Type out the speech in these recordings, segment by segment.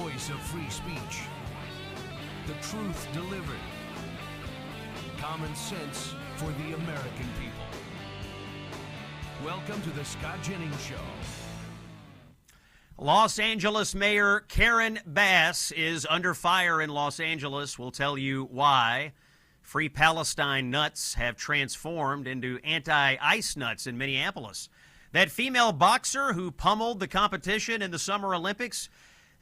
voice of free speech. The truth delivered. Common sense for the American people. Welcome to the Scott Jennings Show. Los Angeles Mayor Karen Bass is under fire in Los Angeles. We'll tell you why. Free Palestine nuts have transformed into anti-ICE nuts in Minneapolis. That female boxer who pummeled the competition in the Summer Olympics,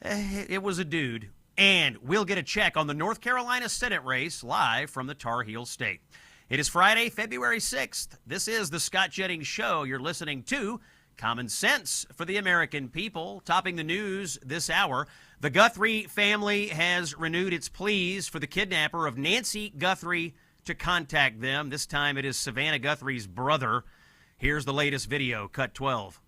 it was a dude. And we'll get a check on the North Carolina Senate race live from the Tar Heel State. It is Friday, February 6th. This is the Scott Jennings Show. You're listening to Common Sense for the American people. Topping the news this hour, the Guthrie family has renewed its pleas for the kidnapper of Nancy Guthrie to contact them. This time it is Savannah Guthrie's brother. Here's the latest video, cut 12.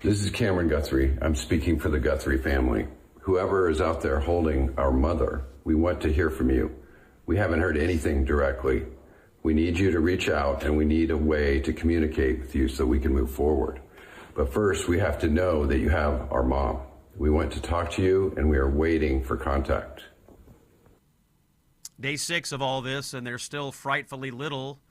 This is Cameron Guthrie. I'm speaking for the Guthrie family. Whoever is out there holding our mother, we want to hear from you. We haven't heard anything directly. We need you to reach out, and we need a way to communicate with you so we can move forward. But first, we have to know that you have our mom. We want to talk to you, and we are waiting for contact. Day 6 of all this, and there's still frightfully little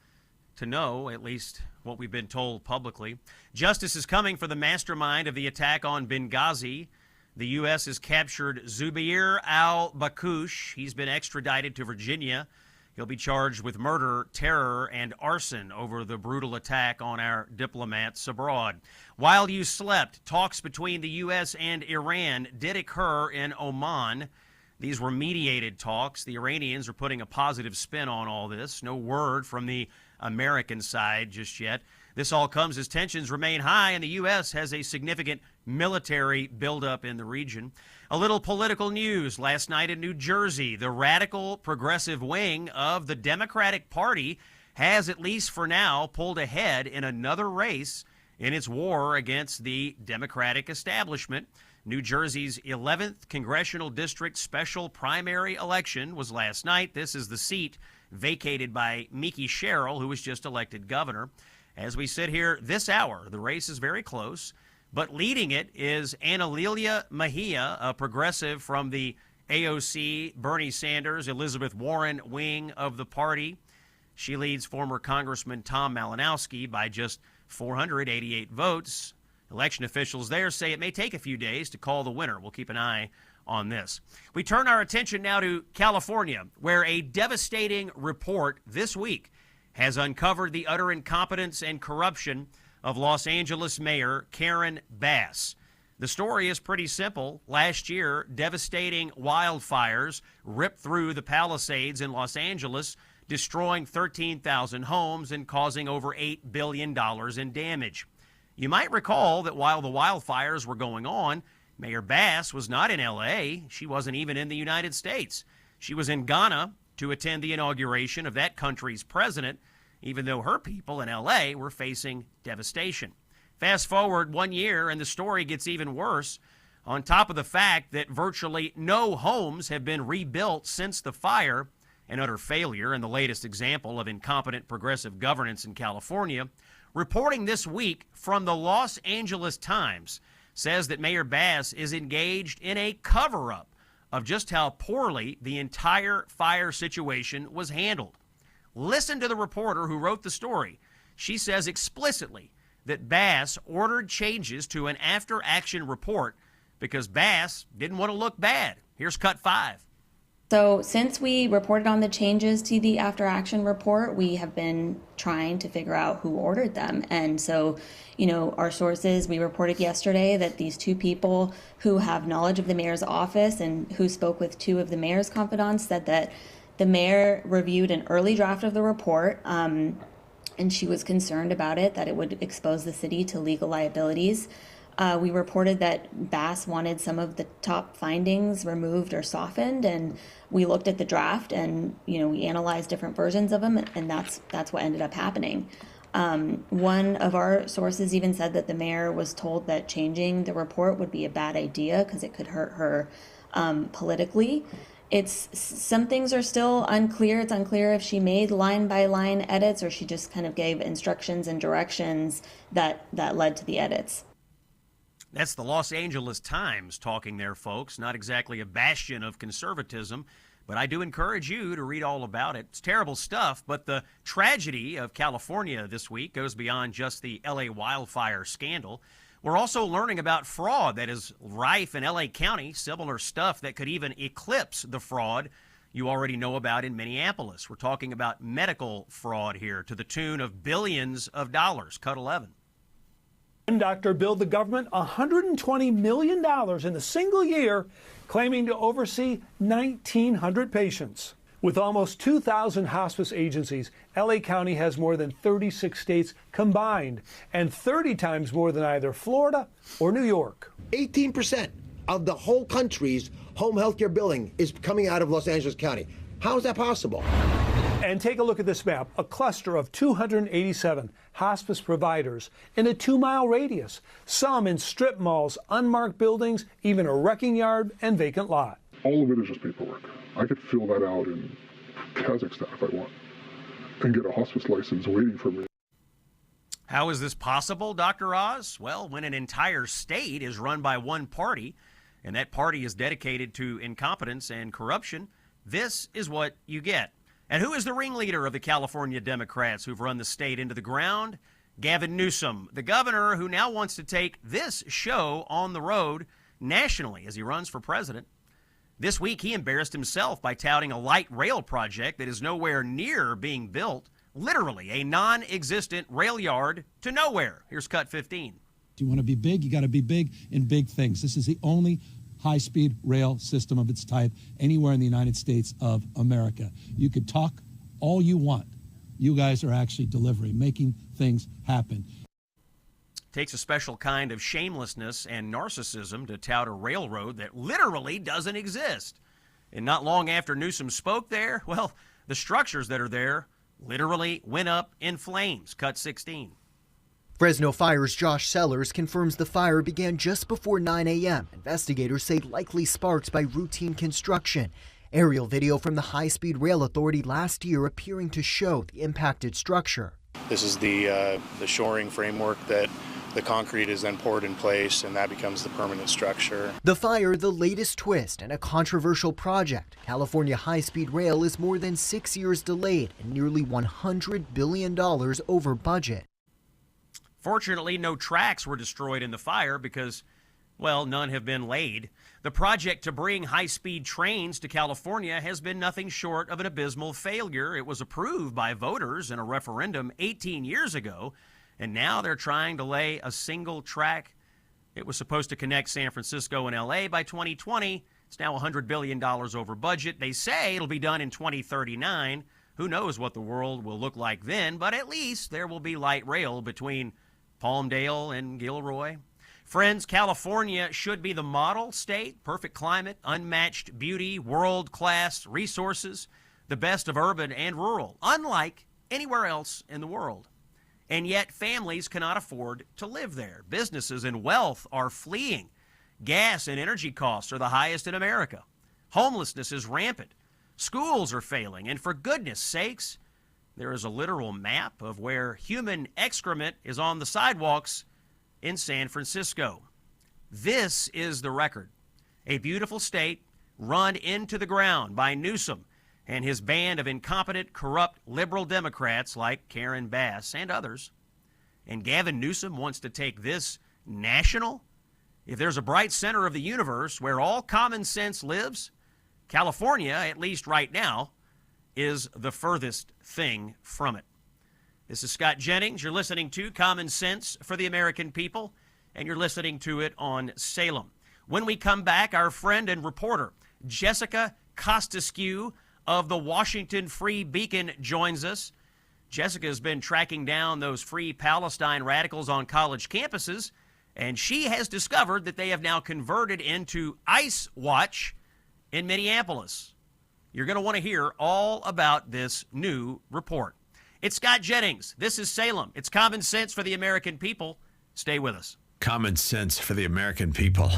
to know, at least what we've been told publicly. Justice is coming for the mastermind of the attack on Benghazi. The U.S. has captured Zubair al-Bakush. He's been extradited to Virginia. He'll be charged with murder, terror, and arson over the brutal attack on our diplomats abroad. While you slept, talks between the U.S. and Iran did occur in Oman. These were mediated talks. The Iranians are putting a positive spin on all this. No word from the American side just yet. This all comes as tensions remain high, and the U.S. has a significant military buildup in the region. A little political news. Last night in New Jersey, the radical progressive wing of the Democratic Party has, at least for now, pulled ahead in another race in its war against the Democratic establishment. New Jersey's 11th Congressional District special primary election was last night. This is the seat vacated by Mickey Sherrill, who was just elected governor. As we sit here this hour, the race is very close, but leading it is Analilia Mejia, a progressive from the AOC, Bernie Sanders, Elizabeth Warren wing of the party. She leads former Congressman Tom Malinowski by just 488 votes. Election officials there say it may take a few days to call the winner. We'll keep an eye on this. We turn our attention now to California, where a devastating report this week has uncovered the utter incompetence and corruption of Los Angeles Mayor Karen Bass. The story is pretty simple. Last year, devastating wildfires ripped through the Palisades in Los Angeles, destroying 13,000 homes and causing over $8 billion in damage. You might recall that while the wildfires were going on, Mayor Bass was not in L.A. She wasn't even in the United States. She was in Ghana to attend the inauguration of that country's president, even though her people in L.A. were facing devastation. Fast forward 1 year, and the story gets even worse. On top of the fact that virtually no homes have been rebuilt since the fire, an utter failure and the latest example of incompetent progressive governance in California, reporting this week from the Los Angeles Times says that Mayor Bass is engaged in a cover-up of just how poorly the entire fire situation was handled. Listen to the reporter who wrote the story. She says explicitly that Bass ordered changes to an after-action report because Bass didn't want to look bad. Here's cut 5. So since we reported on the changes to the after-action report, we have been trying to figure out who ordered them. And so, our sources, we reported yesterday that these two people who have knowledge of the mayor's office and who spoke with two of the mayor's confidants said that the mayor reviewed an early draft of the report, and she was concerned about it, that it would expose the city to legal liabilities. We reported that Bass wanted some of the top findings removed or softened, and we looked at the draft and, we analyzed different versions of them, and that's what ended up happening. One of our sources even said that the mayor was told that changing the report would be a bad idea because it could hurt her politically. Some things are still unclear. It's unclear if she made line-by-line edits or she just kind of gave instructions and directions that led to the edits. That's the Los Angeles Times talking there, folks. Not exactly a bastion of conservatism, but I do encourage you to read all about it. It's terrible stuff, but the tragedy of California this week goes beyond just the LA wildfire scandal. We're also learning about fraud that is rife in LA County, similar stuff that could even eclipse the fraud you already know about in Minneapolis. We're talking about medical fraud here to the tune of billions of dollars. Cut 11. One doctor billed the government $120 million in a single year, claiming to oversee 1,900 patients. With almost 2,000 hospice agencies, LA County has more than 36 states combined, and 30 times more than either Florida or New York. 18% of the whole country's home health care billing is coming out of Los Angeles County. How is that possible? And take a look at this map, a cluster of 287 hospice providers in a 2-mile radius, some in strip malls, unmarked buildings, even a wrecking yard and vacant lot. All of it is just paperwork. I could fill that out in Kazakhstan if I want and get a hospice license waiting for me. How is this possible, Dr. Oz? Well, when an entire state is run by one party, and that party is dedicated to incompetence and corruption, this is what you get. And who is the ringleader of the California Democrats who've run the state into the ground? Gavin Newsom, the governor who now wants to take this show on the road nationally as he runs for president. This week, he embarrassed himself by touting a light rail project that is nowhere near being built, literally a non-existent rail yard to nowhere. Here's cut 15. You want to be big, you got to be big in big things. This is the only high-speed rail system of its type anywhere in the United States of America. You could talk all you want. You guys are actually delivering, making things happen. Takes a special kind of shamelessness and narcissism to tout a railroad that literally doesn't exist. And not long after Newsom spoke there, well, the structures that are there literally went up in flames. Cut 16. Fresno Fire's Josh Sellers confirms the fire began just before 9 a.m. Investigators say likely sparked by routine construction. Aerial video from the High-Speed Rail Authority last year appearing to show the impacted structure. This is the shoring framework that the concrete is then poured in place, and that becomes the permanent structure. The fire, the latest twist in a controversial project. California High-Speed Rail is more than 6 years delayed and nearly $100 billion over budget. Fortunately, no tracks were destroyed in the fire because, well, none have been laid. The project to bring high-speed trains to California has been nothing short of an abysmal failure. It was approved by voters in a referendum 18 years ago, and now they're trying to lay a single track. It was supposed to connect San Francisco and L.A. by 2020. It's now $100 billion over budget. They say it'll be done in 2039. Who knows what the world will look like then, but at least there will be light rail between Palmdale and Gilroy. Friends, California should be the model state. Perfect climate, unmatched beauty, world-class resources, the best of urban and rural, unlike anywhere else in the world. And yet families cannot afford to live there. Businesses and wealth are fleeing. Gas and energy costs are the highest in America. Homelessness is rampant. Schools are failing. And for goodness sakes, there is a literal map of where human excrement is on the sidewalks in San Francisco. This is the record. A beautiful state run into the ground by Newsom and his band of incompetent, corrupt, liberal Democrats like Karen Bass and others. And Gavin Newsom wants to take this national? If there's a bright center of the universe where all common sense lives, California, at least right now, is the furthest thing from it. This is Scott Jennings. You're listening to Common Sense for the American People, and you're listening to it on Salem. When we come back, our friend and reporter, Jessica Costaskew of the Washington Free Beacon joins us. Jessica has been tracking down those Free Palestine radicals on college campuses, and she has discovered that they have now converted into ICE Watch in Minneapolis. You're going to want to hear all about this new report. It's Scott Jennings. This is Salem. It's Common Sense for the American People. Stay with us. Common sense for the American people.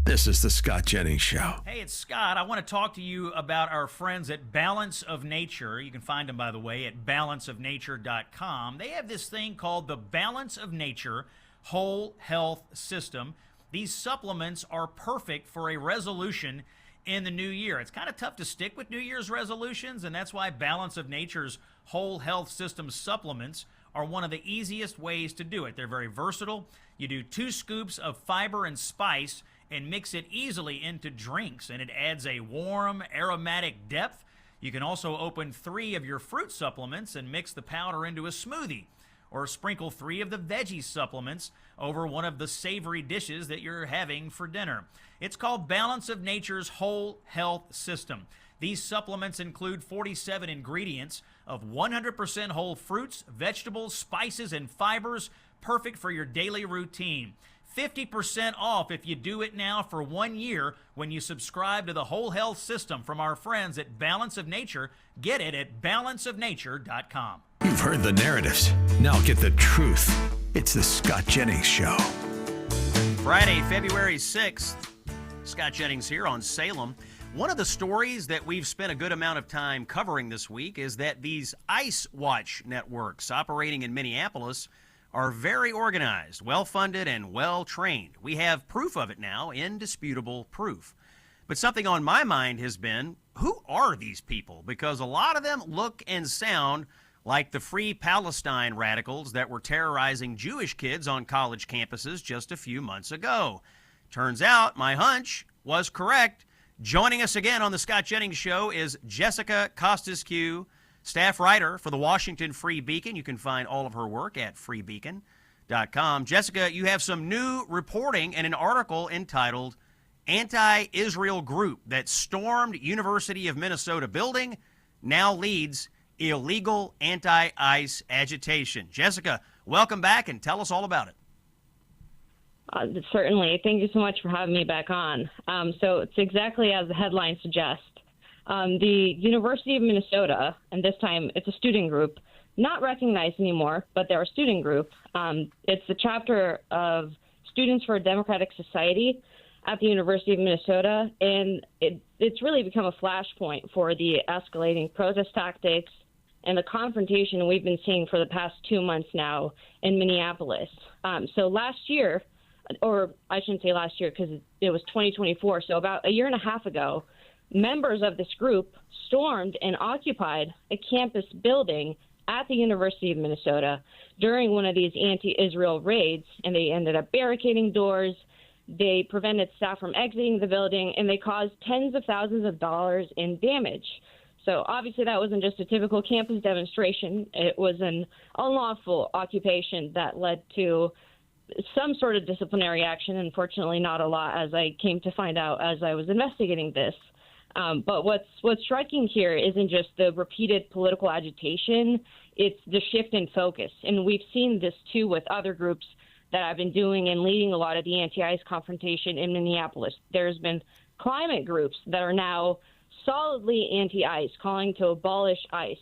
This is the Scott Jennings Show. Hey, it's Scott. I want to talk to you about our friends at Balance of Nature. You can find them, by the way, at balanceofnature.com. They have this thing called the Balance of Nature Whole Health System. These supplements are perfect for a resolution in the new year. It's kind of tough to stick with New Year's resolutions, and that's why Balance of Nature's Whole Health System supplements are one of the easiest ways to do it. They're very versatile. You do 2 scoops of fiber and spice and mix it easily into drinks, and it adds a warm, aromatic depth. You can also open 3 of your fruit supplements and mix the powder into a smoothie, or sprinkle 3 of the veggie supplements over one of the savory dishes that you're having for dinner. It's called Balance of Nature's Whole Health System. These supplements include 47 ingredients of 100% whole fruits, vegetables, spices, and fibers, perfect for your daily routine. 50% off if you do it now for 1 year when you subscribe to the Whole Health System from our friends at Balance of Nature. Get it at balanceofnature.com. You've heard the narratives. Now get the truth. It's the Scott Jennings Show. Friday, February 6th. Scott Jennings here on Salem. One of the stories that we've spent a good amount of time covering this week is that these Ice Watch networks operating in Minneapolis are very organized, well-funded, and well-trained. We have proof of it now, indisputable proof. But something on my mind has been, who are these people? Because a lot of them look and sound like the Free Palestine radicals that were terrorizing Jewish kids on college campuses just a few months ago. Turns out my hunch was correct. Joining us again on the Scott Jennings Show is Jessica Costasque, staff writer for the Washington Free Beacon. You can find all of her work at freebeacon.com. Jessica, you have some new reporting in an article entitled Anti-Israel Group That Stormed University of Minnesota Building Now Leads Illegal Anti-ICE Agitation. Jessica, welcome back and tell us all about it. Certainly. Thank you so much for having me back on. So it's exactly as the headline suggests. The University of Minnesota, and this time it's a student group, not recognized anymore, but they're a student group. It's the chapter of Students for a Democratic Society at the University of Minnesota, and it's really become a flashpoint for the escalating protest tactics and the confrontation we've been seeing for the past 2 months now in Minneapolis. So last year, or I shouldn't say last year because it was 2024, so about a year and a half ago, members of this group stormed and occupied a campus building at the University of Minnesota during one of these anti-Israel raids, and they ended up barricading doors. They prevented staff from exiting the building, and they caused tens of thousands of dollars in damage. So obviously that wasn't just a typical campus demonstration. It was an unlawful occupation that led to some sort of disciplinary action. Unfortunately, not a lot, as I came to find out as I was investigating this. But what's striking here isn't just the repeated political agitation, it's the shift in focus. And we've seen this too with other groups that have been doing and leading a lot of the anti-ICE confrontation in Minneapolis. There's been climate groups that are now solidly anti-ICE, calling to abolish ICE.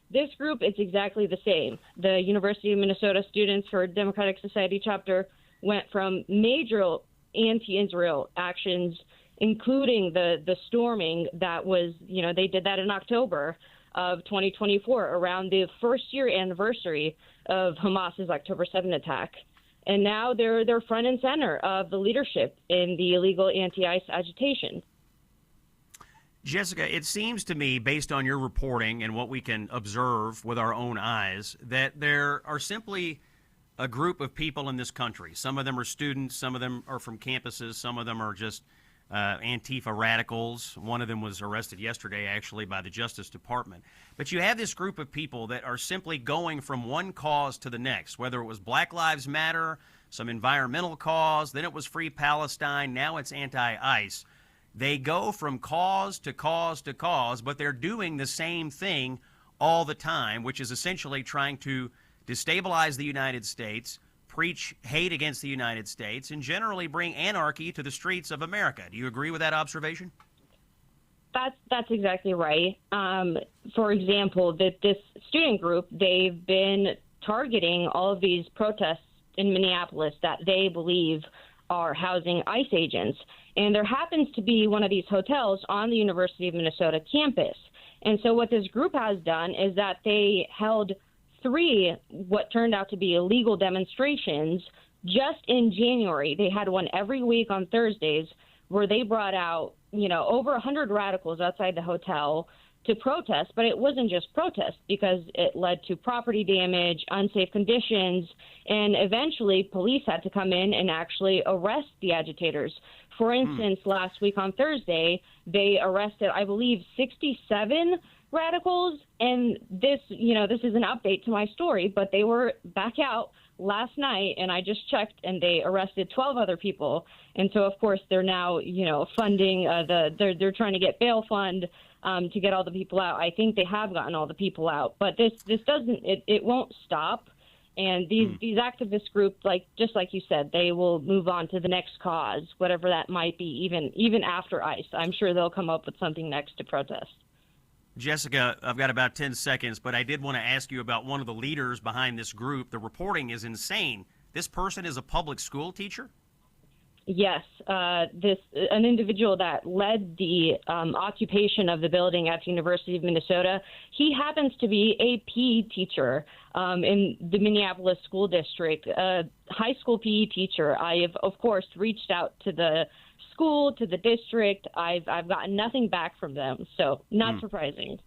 This group, it's exactly the same. The University of Minnesota Students for Democratic Society chapter went from major anti-Israel actions, including the storming that was, they did that in October of 2024, around the first-year anniversary of Hamas's October 7 attack. And now they're front and center of the leadership in the illegal anti-ICE agitation. Jessica, it seems to me, based on your reporting and what we can observe with our own eyes, that there are simply a group of people in this country. Some of them are students, some of them are from campuses, some of them are just Antifa radicals. One of them was arrested yesterday, actually, by the Justice Department. But you have this group of people that are simply going from one cause to the next, whether it was Black Lives Matter, some environmental cause, then it was Free Palestine, now it's anti-ICE. They go from cause to cause to cause, but they're doing the same thing all the time, which is essentially trying to destabilize the United States, preach hate against the United States, and generally bring anarchy to the streets of America. Do you agree with that observation? That's exactly right. For example, this student group, they've been targeting all of these protests in Minneapolis that they believe are housing ICE agents. And there happens to be one of these hotels on the University of Minnesota campus. And so what this group has done is that they held 3 what turned out to be illegal demonstrations Just in January, they had one every week on Thursdays where they brought out, over 100 radicals outside the hotel to protest, but it wasn't just protest because it led to property damage, unsafe conditions, and eventually police had to come in and actually arrest the agitators. For instance, last week on Thursday, they arrested, I believe, 67 radicals, and this is an update to my story, but they were back out last night, and I just checked, and they arrested 12 other people. And so, of course, they're now, funding they're trying to get bail fund to get all the people out. I think they have gotten all the people out, but this doesn't, it won't stop. And these activist groups, just like you said, they will move on to the next cause, whatever that might be, even after ICE. I'm sure they'll come up with something next to protest. Jessica, I've got about 10 seconds, but I did want to ask you about one of the leaders behind this group. The reporting is insane. This person is a public school teacher? Yes, an individual that led the occupation of the building at the University of Minnesota. He happens to be a PE teacher in the Minneapolis school district, a high school PE teacher. I have, of course, reached out to the school, to the district. I've gotten nothing back from them, so not surprising.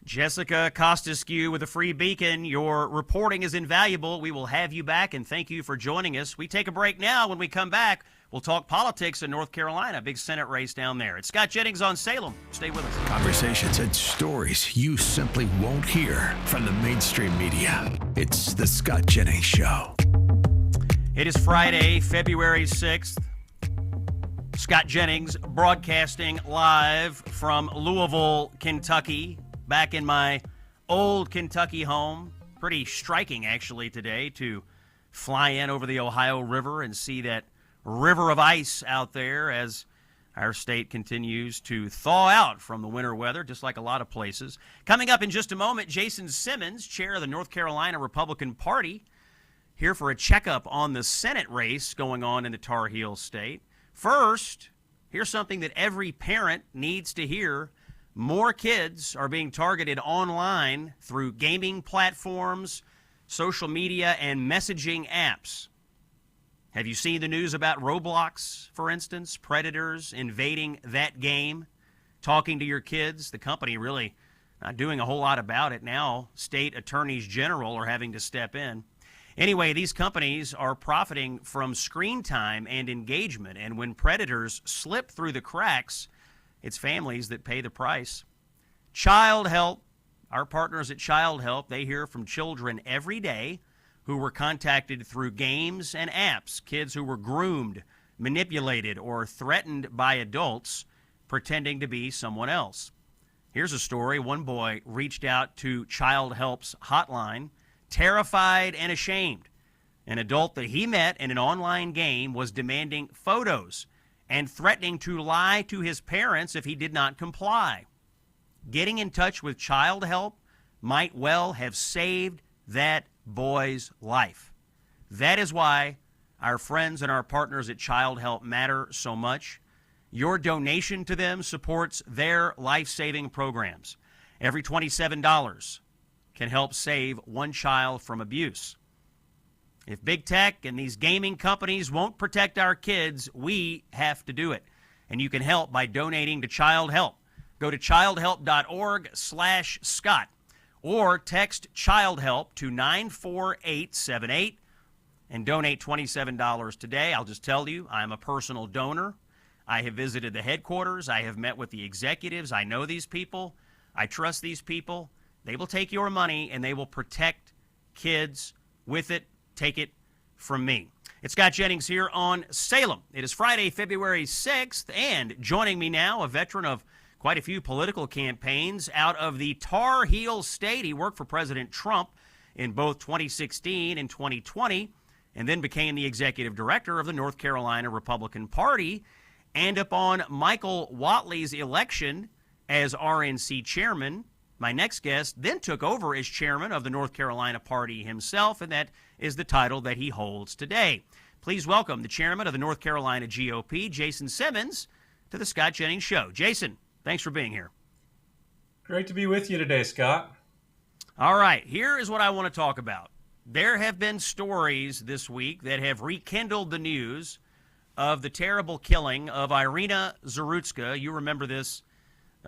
Jessica Costascu with a free beacon. Your reporting is invaluable. We will have you back, and thank you for joining us. We take a break now. When we come back, we'll talk politics in North Carolina, big Senate race down there. It's Scott Jennings on Salem. Stay with us. Conversations and stories you simply won't hear from the mainstream media. It's the Scott Jennings Show. It is Friday, February 6th. Scott Jennings broadcasting live from Louisville, Kentucky. Back in my old Kentucky home. Pretty striking, actually, today to fly in over the Ohio River and see that river of ice out there as our state continues to thaw out from the winter weather, just like a lot of places. Coming up in just a moment, Jason Simmons, chair of the North Carolina Republican Party, here for a checkup on the Senate race going on in the Tar Heel state. First, here's something that every parent needs to hear. More kids are being targeted online through gaming platforms, social media, and messaging apps. Have you seen the news about Roblox, for instance? Predators invading that game, talking to your kids. The company really not doing a whole lot about it now. State attorneys general are having to step in. Anyway, these companies are profiting from screen time and engagement, and when predators slip through the cracks, it's families that pay the price. Child Help, our partners at Child Help, they hear from children every day who were contacted through games and apps, kids who were groomed, manipulated, or threatened by adults pretending to be someone else. Here's a story. One boy reached out to Child Help's hotline, terrified and ashamed. An adult that he met in an online game was demanding photos and threatening to lie to his parents if he did not comply. Getting in touch with Child Help might well have saved that boy's life. That is why our friends and our partners at Child Help matter so much. Your donation to them supports their life-saving programs. Every $27 can help save one child from abuse. If big tech and these gaming companies won't protect our kids, we have to do it. And you can help by donating to Child Help. Go to childhelp.org/Scott or text Child Help to 94878 and donate $27 today. I'll just tell you, I'm a personal donor. I have visited the headquarters. I have met with the executives. I know these people. I trust these people. They will take your money and they will protect kids with it. Take it from me. It's Scott Jennings here on Salem. It is Friday, February 6th, and joining me now, a veteran of quite a few political campaigns out of the Tar Heel state. He worked for President Trump in both 2016 and 2020, and then became the executive director of the North Carolina Republican Party, and upon Michael Whatley's election as RNC chairman, my next guest then took over as chairman of the North Carolina Party himself, and that is the title that he holds today. Please welcome the chairman of the North Carolina GOP, Jason Simmons, to the Scott Jennings Show. Jason, thanks for being here. Great to be with you today, Scott. All right, here is what I want to talk about. there have been stories this week that have rekindled the news of the terrible killing of Irina Zarutska. You remember this,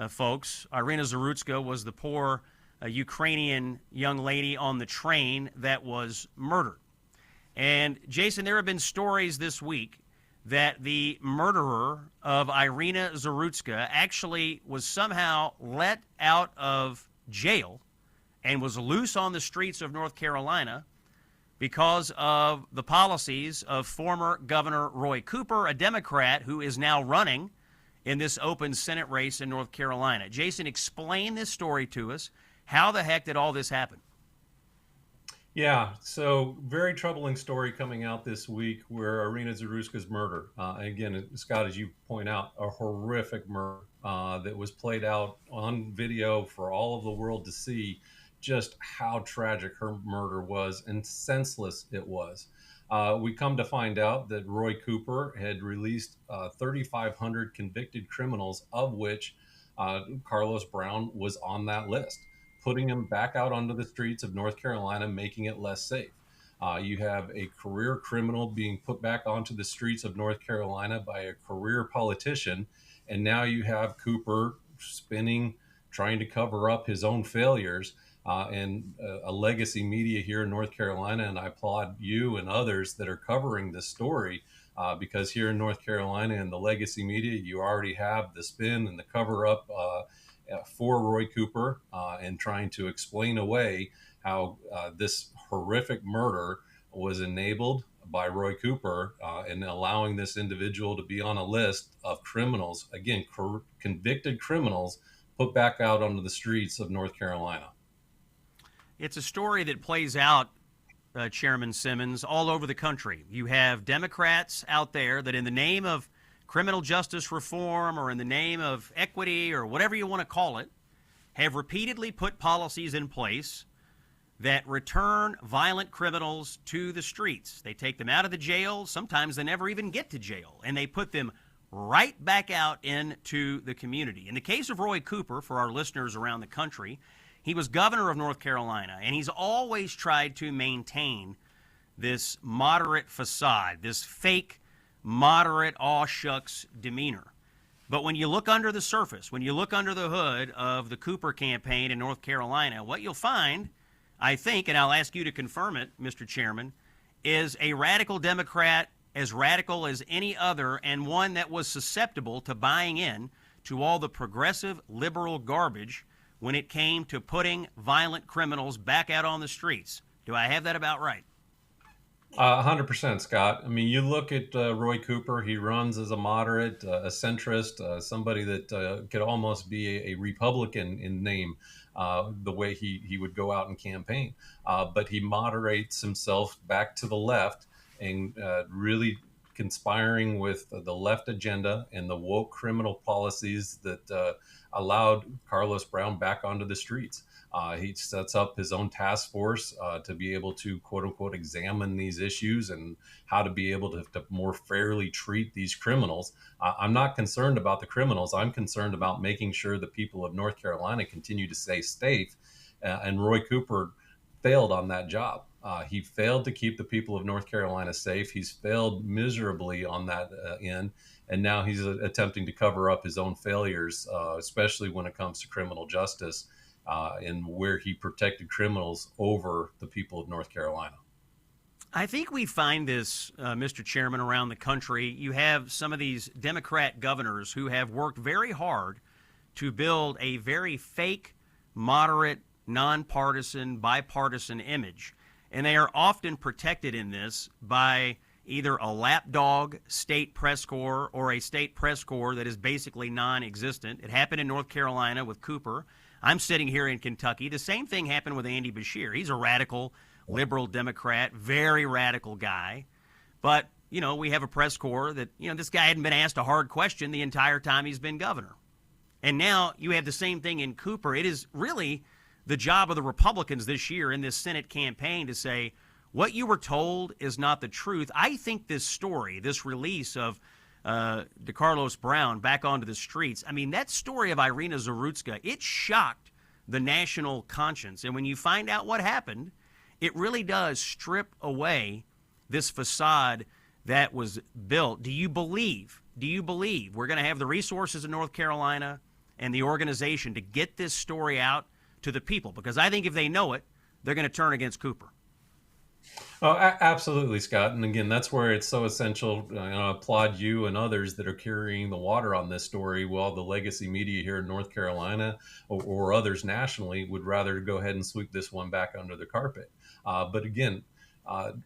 folks. Irina Zarutska was the poor Ukrainian young lady on the train that was murdered. And, Jason, there have been stories this week that the murderer of Irina Zarutska actually was somehow let out of jail and was loose on the streets of North Carolina because of the policies of former Governor Roy Cooper, a Democrat who is now running in this open Senate race in North Carolina. Jason, explain this story to us. How the heck did all this happen? Yeah, so very troubling story coming out this week where Irina Zarutska's murder. Again, Scott, as you point out, a horrific murder that was played out on video for all of the world to see just how tragic her murder was and senseless it was. We come to find out that Roy Cooper had released 3,500 convicted criminals, of which Carlos Brown was on that list, putting him back out onto the streets of North Carolina, making it less safe. You have a career criminal being put back onto the streets of North Carolina by a career politician, and now you have Cooper spinning, trying to cover up his own failures, and a legacy media here in North Carolina. And I applaud you and others that are covering this story, because here in North Carolina and the legacy media, you already have the spin and the cover up for Roy Cooper, and trying to explain away how this horrific murder was enabled by Roy Cooper, and allowing this individual to be on a list of criminals, again, convicted criminals, put back out onto the streets of North Carolina. It's a story that plays out, Chairman Simmons, all over the country. You have Democrats out there that in the name of criminal justice reform or in the name of equity or whatever you want to call it, have repeatedly put policies in place that return violent criminals to the streets. They take them out of the jail. Sometimes they never even get to jail, and they put them right back out into the community. In the case of Roy Cooper, for our listeners around the country, he was governor of North Carolina, and he's always tried to maintain this moderate facade, this fake moderate, aw shucks demeanor. But when you look under the surface, when you look under the hood of the Cooper campaign in North Carolina, what you'll find, I think, and I'll ask you to confirm it, Mr. Chairman, is a radical Democrat, as radical as any other, and one that was susceptible to buying in to all the progressive liberal garbage when it came to putting violent criminals back out on the streets. Do I have that about right? 100%, Scott. I mean, you look at Roy Cooper, he runs as a moderate, a centrist, somebody that could almost be a Republican in name, the way he would go out and campaign. But he moderates himself back to the left and really conspiring with the left agenda and the woke criminal policies that allowed Carlos Brown back onto the streets. He sets up his own task force to be able to, quote unquote, examine these issues and how to be able to more fairly treat these criminals. I'm not concerned about the criminals. I'm concerned about making sure the people of North Carolina continue to stay safe. And Roy Cooper failed on that job. He failed to keep the people of North Carolina safe. He's failed miserably on that end. And now he's attempting to cover up his own failures, especially when it comes to criminal justice. And where he protected criminals over the people of North Carolina. I think we find this, Mr. Chairman, around the country. You have some of these Democrat governors who have worked very hard to build a very fake, moderate, nonpartisan, bipartisan image. And they are often protected in this by either a lapdog state press corps or a state press corps that is basically non-existent. It happened in North Carolina with Cooper. I'm sitting here in Kentucky. The same thing happened with Andy Beshear. He's a radical, liberal Democrat, very radical guy. But, you know, we have a press corps that, you know, this guy hadn't been asked a hard question the entire time he's been governor. And now you have the same thing in Cooper. It is really the job of the Republicans this year in this Senate campaign to say, what you were told is not the truth. I think this story, this release of DeCarlos Brown back onto the streets, I mean, that story of Irina Zarutska, it shocked the national conscience. And when you find out what happened, it really does strip away this facade that was built. Do you believe we're going to have the resources in North Carolina and the organization to get this story out to the people? Because I think if they know it, they're going to turn against Cooper. Oh, absolutely, Scott. And again, that's where it's so essential. I applaud you and others that are carrying the water on this story, while the legacy media here in North Carolina or others nationally would rather go ahead and sweep this one back under the carpet. But again,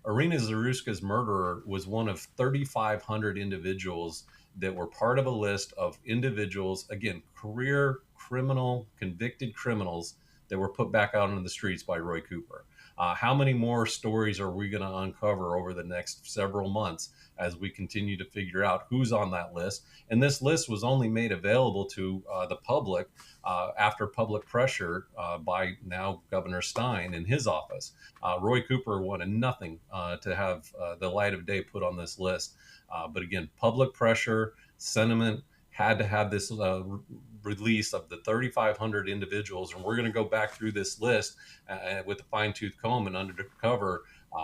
Irina Zaruska's murderer was one of 3,500 individuals that were part of a list of individuals, again, career criminal, convicted criminals that were put back out on the streets by Roy Cooper. How many more stories are we going to uncover over the next several months as we continue to figure out who's on that list? And this list was only made available to the public after public pressure by now Governor Stein in his office. Roy Cooper wanted nothing to have the light of day put on this list. But again, public pressure, sentiment had to have this release of the 3,500 individuals. And we're going to go back through this list with a fine-tooth comb and undercover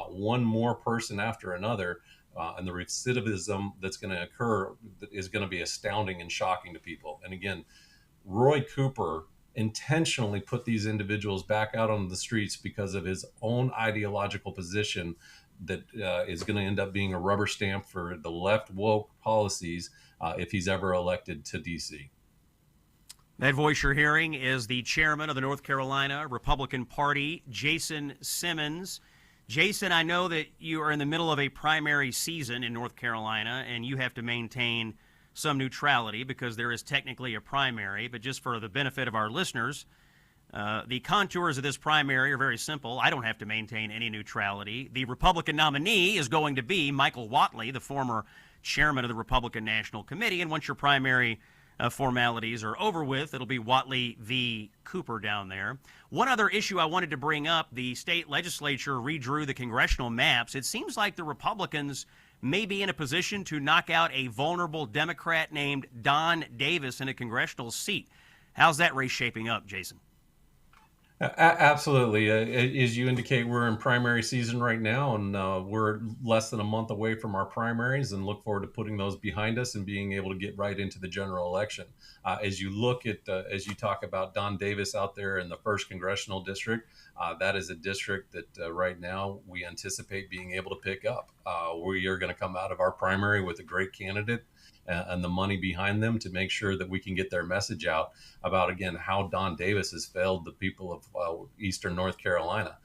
one more person after another. And the recidivism that's going to occur is going to be astounding and shocking to people. And again, Roy Cooper intentionally put these individuals back out on the streets because of his own ideological position that is going to end up being a rubber stamp for the left woke policies if he's ever elected to D.C. That voice you're hearing is the chairman of the North Carolina Republican Party, Jason Simmons. Jason, I know that you are in the middle of a primary season in North Carolina, and you have to maintain some neutrality because there is technically a primary. But just for the benefit of our listeners, the contours of this primary are very simple. I don't have to maintain any neutrality. The Republican nominee is going to be Michael Whatley, the former chairman of the Republican National Committee. And once your primary formalities are over with, it'll be Whatley v. Cooper down there. One other issue I wanted to bring up, the state legislature redrew the congressional maps. It seems like the Republicans may be in a position to knock out a vulnerable Democrat named Don Davis in a congressional seat. How's that race shaping up, Jason? Absolutely. As you indicate, we're in primary season right now, and we're less than a month away from our primaries, and look forward to putting those behind us and being able to get right into the general election. As you look at, as you talk about Don Davis out there in the 1st Congressional District, that is a district that right now we anticipate being able to pick up. We are going to come out of our primary with a great candidate and the money behind them to make sure that we can get their message out about, again, how Don Davis has failed the people of Eastern North Carolina,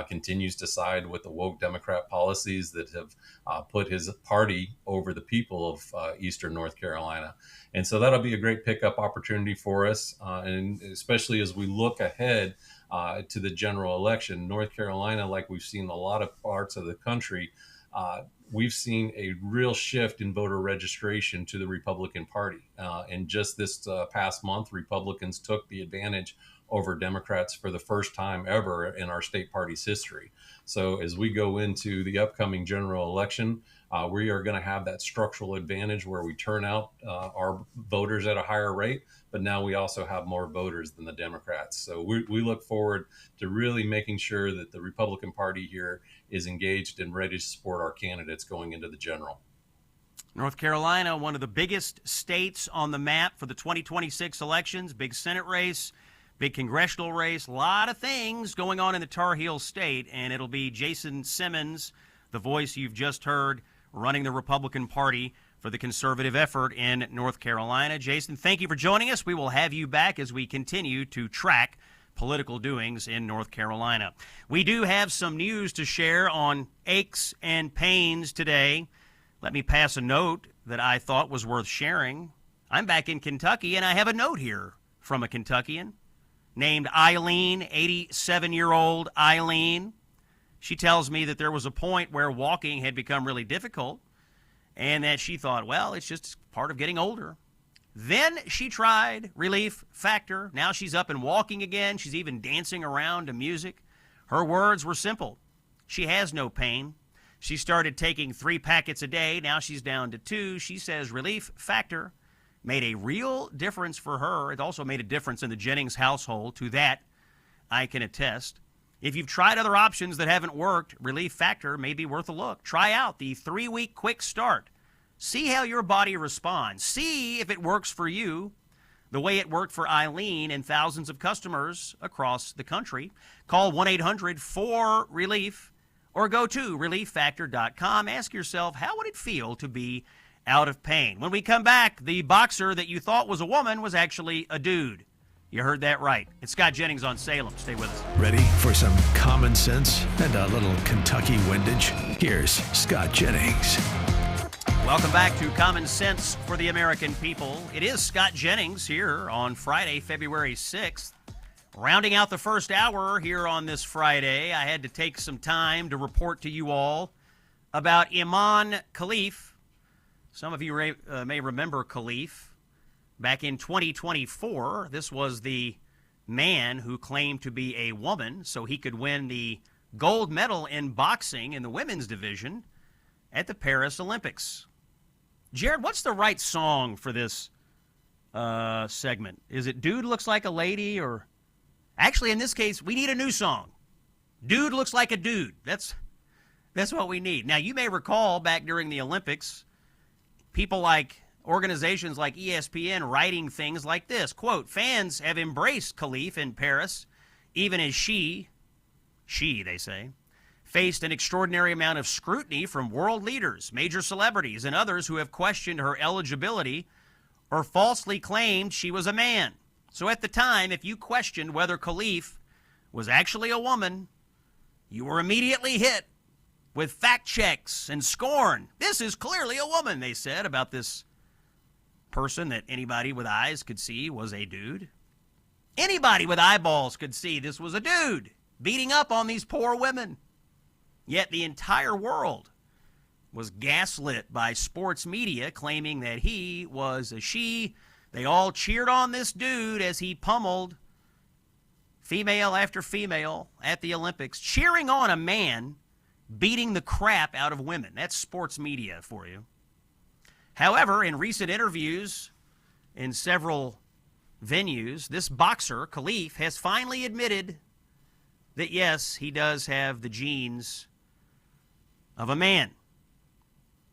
continues to side with the woke Democrat policies that have put his party over the people of Eastern North Carolina. And so that'll be a great pickup opportunity for us. And especially as we look ahead to the general election, North Carolina, like we've seen a lot of parts of the country, we've seen a real shift in voter registration to the Republican Party. And just this past month, Republicans took the advantage over Democrats for the first time ever in our state party's history. So as we go into the upcoming general election, we are going to have that structural advantage where we turn out our voters at a higher rate, but now we also have more voters than the Democrats. So we look forward to really making sure that the Republican Party here is engaged and ready to support our candidates going into the general. North Carolina, one of the biggest states on the map for the 2026 elections, big Senate race, big congressional race, a lot of things going on in the Tar Heel state, and it'll be Jason Simmons, the voice you've just heard, running the Republican Party for the conservative effort in North Carolina. Jason, thank you for joining us. We will have you back as we continue to track political doings in North Carolina. We do have some news to share on aches and pains today. Let me pass a note that I thought was worth sharing. I'm back in Kentucky, and I have a note here from a Kentuckian named Eileen, 87-year-old Eileen. She tells me that there was a point where walking had become really difficult and that she thought, well, it's just part of getting older. Then she tried Relief Factor. Now she's up and walking again. She's even dancing around to music. Her words were simple. She has no pain. She started taking 3 packets a day. Now she's down to 2. She says Relief Factor made a real difference for her. It also made a difference in the Jennings household. To that, I can attest. If you've tried other options that haven't worked, Relief Factor may be worth a look. Try out the 3-week quick start. See how your body responds. See if it works for you the way it worked for Eileen and thousands of customers across the country. Call 1-800-4RELIEF or go to relieffactor.com. Ask yourself, how would it feel to be out of pain? When we come back, the boxer that you thought was a woman was actually a dude. You heard that right. It's Scott Jennings on Salem. Stay with us. Ready for some common sense and a little Kentucky windage? Here's Scott Jennings. Welcome back to Common Sense for the American People. It is Scott Jennings here on Friday, February 6th. Rounding out the first hour here on this Friday, I had to take some time to report to you all about Iman Khalif. Some of you may remember Khalif. Back in 2024, this was the man who claimed to be a woman so he could win the gold medal in boxing in the women's division at the Paris Olympics. Jared, what's the right song for this segment? Is it Dude Looks Like a Lady, or... Actually, in this case, we need a new song. Dude Looks Like a Dude. That's what we need. Now, you may recall back during the Olympics, people like organizations like ESPN writing things like this. Quote, fans have embraced Khalif in Paris, even as she, they say, faced an extraordinary amount of scrutiny from world leaders, major celebrities, and others who have questioned her eligibility or falsely claimed she was a man. So at the time, if you questioned whether Khalif was actually a woman, you were immediately hit with fact checks and scorn. This is clearly a woman, they said about this person that anybody with eyes could see was a dude. Anybody with eyeballs could see this was a dude beating up on these poor women. Yet the entire world was gaslit by sports media claiming that he was a she. They all cheered on this dude as he pummeled female after female at the Olympics, cheering on a man beating the crap out of women. That's sports media for you. However, in recent interviews in several venues, this boxer, Khalif, has finally admitted that, yes, he does have the genes of a man.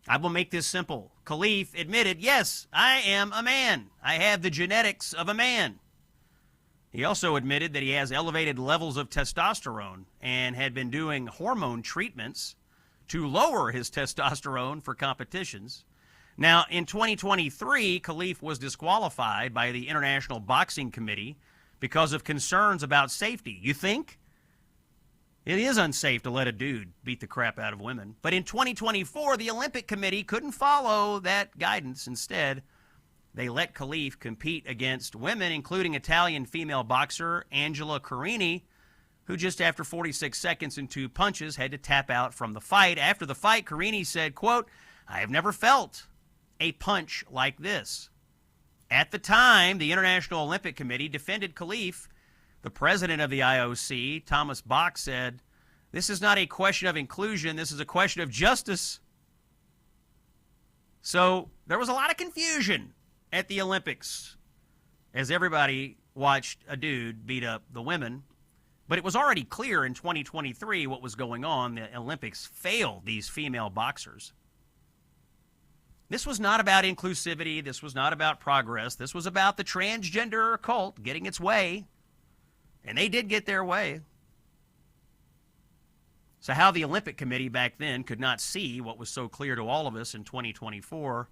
I will make this simple. Khalif admitted, yes, I am a man. I have the genetics of a man. He also admitted that he has elevated levels of testosterone and had been doing hormone treatments to lower his testosterone for competitions. Now, in 2023, Khalif was disqualified by the International Boxing Committee because of concerns about safety. You think? It is unsafe to let a dude beat the crap out of women. But in 2024, the Olympic Committee couldn't follow that guidance. Instead, they let Khalif compete against women, including Italian female boxer Angela Carini, who just after 46 seconds and 2 punches had to tap out from the fight. After the fight, Carini said, quote, I have never felt a punch like this. At the time, the International Olympic Committee defended Khalif. The president of the IOC, Thomas Bach, said, this is not a question of inclusion. This is a question of justice. So there was a lot of confusion at the Olympics as everybody watched a dude beat up the women. But it was already clear in 2023 what was going on. The Olympics failed these female boxers. This was not about inclusivity. This was not about progress. This was about the transgender cult getting its way. And they did get their way. So how the Olympic Committee back then could not see what was so clear to all of us in 2024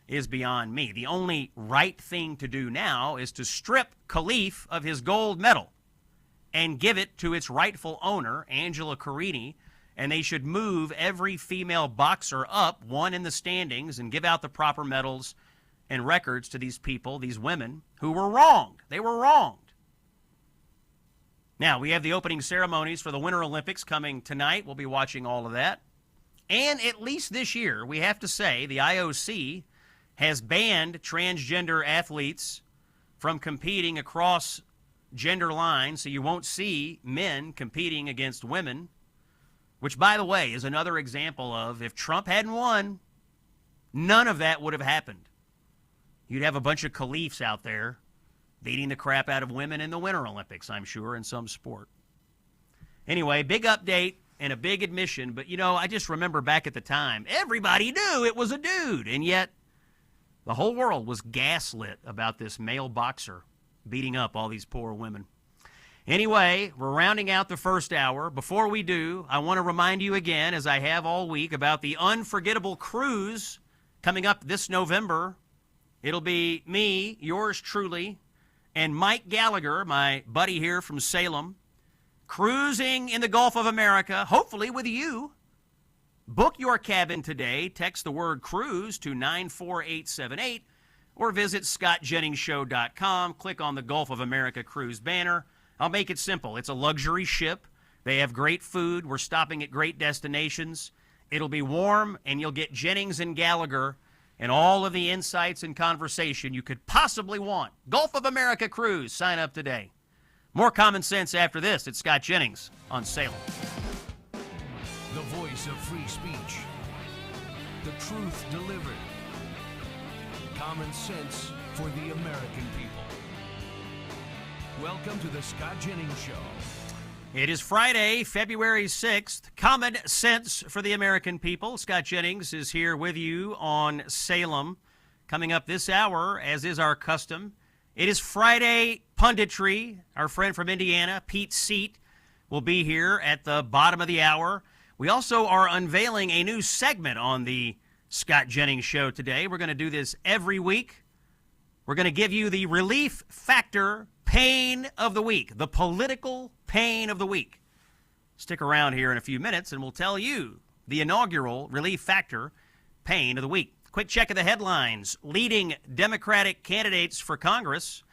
is beyond me. The only right thing to do now is to strip Khalif of his gold medal and give it to its rightful owner, Angela Carini, and they should move every female boxer up one in the standings and give out the proper medals and records to these people, these women, who were wronged. They were wronged. Now, we have the opening ceremonies for the Winter Olympics coming tonight. We'll be watching all of that. And at least this year, we have to say, the IOC has banned transgender athletes from competing across gender lines, so you won't see men competing against women, which, by the way, is another example of if Trump hadn't won, none of that would have happened. You'd have a bunch of Khalifs out there beating the crap out of women in the Winter Olympics, I'm sure, in some sport. Anyway, big update and a big admission, but I just remember back at the time, everybody knew it was a dude, and yet the whole world was gaslit about this male boxer beating up all these poor women. Anyway, we're rounding out the first hour. Before we do, I want to remind you again, as I have all week, about the unforgettable cruise coming up this November. It'll be me, yours truly, and Mike Gallagher, my buddy here from Salem, cruising in the Gulf of America, hopefully with you. Book your cabin today. Text the word cruise to 94878 or visit scottjenningsshow.com. Click on the Gulf of America cruise banner. I'll make it simple. It's a luxury ship. They have great food. We're stopping at great destinations. It'll be warm, and you'll get Jennings and Gallagher and all of the insights and conversation you could possibly want. Gulf of America cruise. Sign up today. More common sense after this. It's Scott Jennings on Salem. The voice of free speech. The truth delivered. Common sense for the American people. Welcome to the Scott Jennings Show. It is Friday, February 6th. Common sense for the American people. Scott Jennings is here with you on Salem. Coming up this hour, as is our custom, it is Friday Punditry. Our friend from Indiana, Pete Seat, will be here at the bottom of the hour. We also are unveiling a new segment on the Scott Jennings Show today. We're going to do this every week. We're going to give you the relief factor pain of the week, the political pain of the week. Stick around here in a few minutes and we'll tell you the inaugural relief factor pain of the week. Quick check of the headlines. Leading Democratic candidates for Congress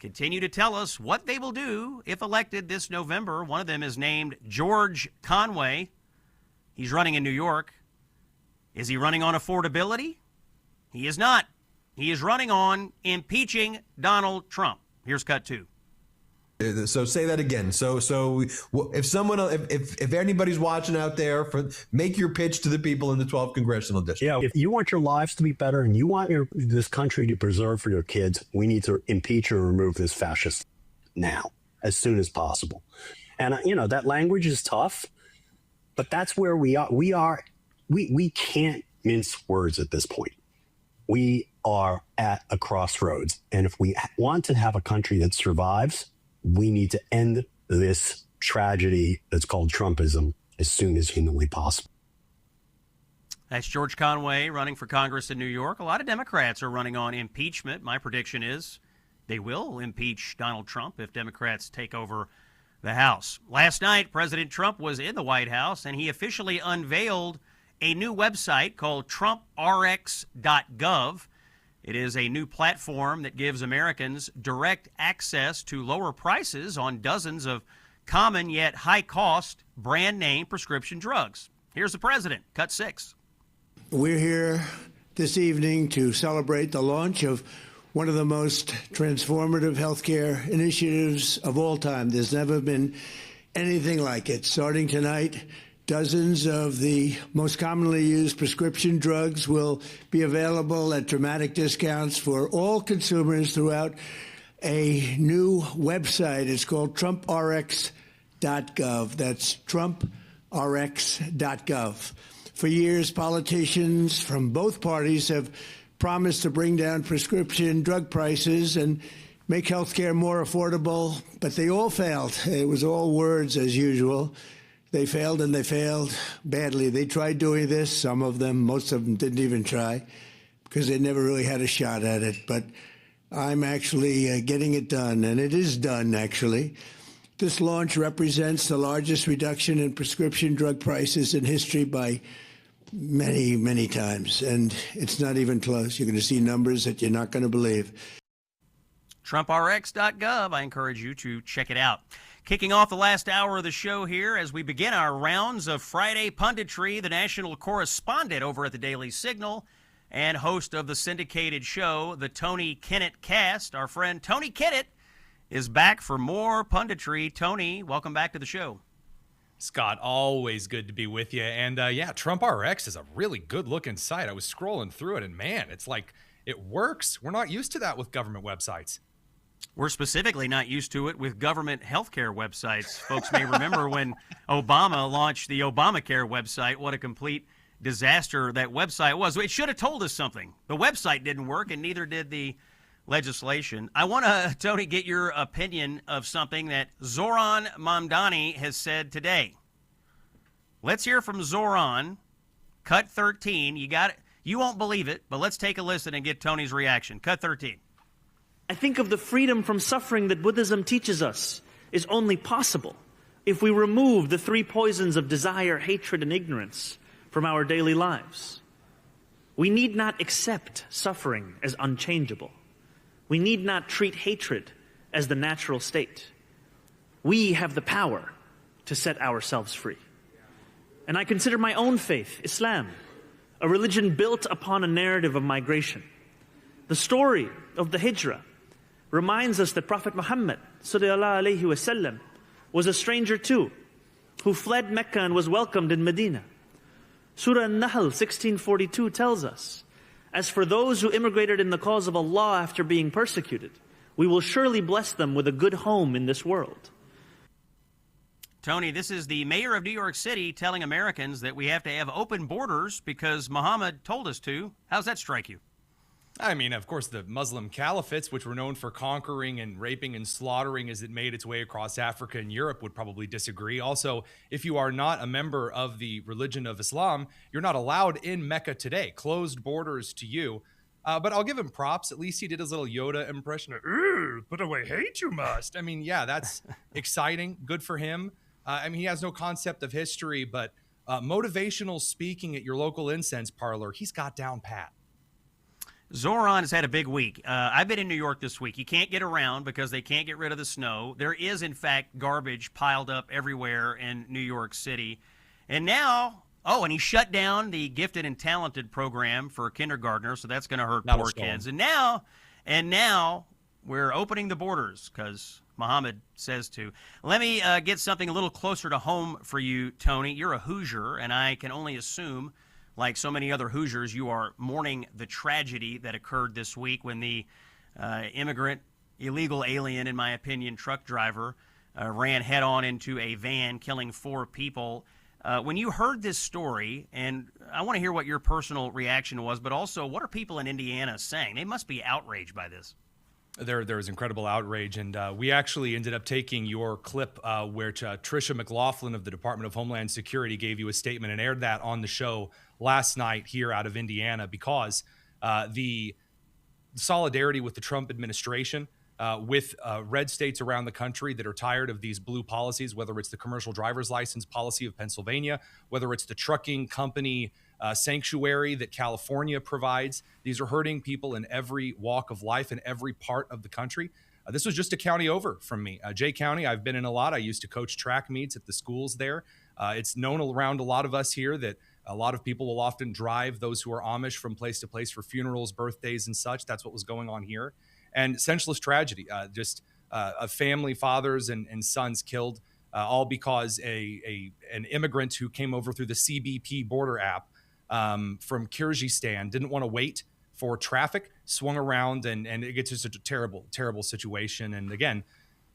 continue to tell us what they will do if elected this November. One of them is named George Conway. He's running in New York. Is he running on affordability? He is not. He is running on impeaching Donald Trump. Here's cut two. So say that again. So if anybody's watching out there, make your pitch to the people in the 12th congressional district. Yeah, if you want your lives to be better and you want this country to preserve for your kids, we need to impeach or remove this fascist now, as soon as possible. And that language is tough, but that's where we are. We can't mince words at this point. We are at a crossroads, and if we want to have a country that survives, we need to end this tragedy that's called Trumpism as soon as humanly possible. That's George Conway running for Congress in New York. A lot of Democrats are running on impeachment. My prediction is they will impeach Donald Trump if Democrats take over the House. Last night, President Trump was in the White House, and he officially unveiled a new website called TrumpRx.gov. It is a new platform that gives Americans direct access to lower prices on dozens of common yet high-cost brand-name prescription drugs. Here's the president, cut 6. We're here this evening to celebrate the launch of one of the most transformative healthcare initiatives of all time. There's never been anything like it. Starting tonight, dozens of the most commonly used prescription drugs will be available at dramatic discounts for all consumers throughout a new website. It's called TrumpRx.gov. That's TrumpRx.gov. For years, politicians from both parties have promised to bring down prescription drug prices and make health care more affordable, but they all failed. It was all words as usual. They failed, and they failed badly. They tried doing this, some of them, most of them didn't even try, because they never really had a shot at it. But I'm actually getting it done, and it is done, actually. This launch represents the largest reduction in prescription drug prices in history by many, many times, and it's not even close. You're going to see numbers that you're not going to believe. TrumpRx.gov. I encourage you to check it out. Kicking off the last hour of the show here as we begin our rounds of Friday Punditry, the national correspondent over at the Daily Signal and host of the syndicated show, the Tony Kinnett Cast. Our friend Tony Kinnett is back for more Punditry. Tony, welcome back to the show. Scott, always good to be with you. And yeah, TrumpRx is a really good-looking site. I was scrolling through it, and man, it's like it works. We're not used to that with government websites. We're specifically not used to it with government healthcare websites. Folks may remember when Obama launched the Obamacare website, what a complete disaster that website was. It should have told us something. The website didn't work, and neither did the legislation. I want to, Tony, get your opinion of something that Zoran Mamdani has said today. Let's hear from Zoran. Cut 13. You got it. You won't believe it, but let's take a listen and get Tony's reaction. Cut 13. I think of the freedom from suffering that Buddhism teaches us is only possible if we remove the three poisons of desire, hatred, and ignorance from our daily lives. We need not accept suffering as unchangeable. We need not treat hatred as the natural state. We have the power to set ourselves free. And I consider my own faith, Islam, a religion built upon a narrative of migration. The story of the Hijrah reminds us that Prophet Muhammad sallallahu alaihi wasallam was a stranger too, who fled Mecca and was welcomed in Medina. Surah An-Nahl 1642 tells us, as for those who immigrated in the cause of Allah after being persecuted, we will surely bless them with a good home in this world. Tony, this is the mayor of New York City telling Americans that we have to have open borders because Muhammad told us to. How's that strike you? I mean, of course, the Muslim caliphates, which were known for conquering and raping and slaughtering as it made its way across Africa and Europe, would probably disagree. Also, if you are not a member of the religion of Islam, you're not allowed in Mecca today. Closed borders to you. But I'll give him props. At least he did his little Yoda impression of, put away hate you must. I mean, yeah, that's exciting. Good for him. I mean, he has no concept of history, but motivational speaking at your local incense parlor, he's got down pat. Zoran has had a big week. I've been in New York this week. You can't get around because they can't get rid of the snow. There is, in fact, garbage piled up everywhere in New York City. And now, and he shut down the gifted and talented program for kindergartners, so that's going to hurt poor kids. And now we're opening the borders because Muhammad says to. Let me get something a little closer to home for you, Tony. You're a Hoosier, and I can only assume, like so many other Hoosiers, you are mourning the tragedy that occurred this week when the immigrant, illegal alien, in my opinion, truck driver ran head-on into a van, killing 4 people. When you heard this story, and I want to hear what your personal reaction was, but also what are people in Indiana saying? They must be outraged by this. There was incredible outrage, and we actually ended up taking your clip where Tricia McLaughlin of the Department of Homeland Security gave you a statement and aired that on the show last night here out of Indiana because the solidarity with the Trump administration, with red states around the country that are tired of these blue policies, whether it's the commercial driver's license policy of Pennsylvania, whether it's the trucking company sanctuary that California provides. These are hurting people in every walk of life in every part of the country. This was just a county over from me. Jay County, I've been in a lot. I used to coach track meets at the schools there. It's known around a lot of us here that a lot of people will often drive those who are Amish from place to place for funerals, birthdays, and such. That's what was going on here. And senseless tragedy, just a family, fathers and sons killed, all because an immigrant who came over through the CBP border app from Kyrgyzstan didn't want to wait for traffic, swung around, and it gets just a terrible, terrible situation. And again,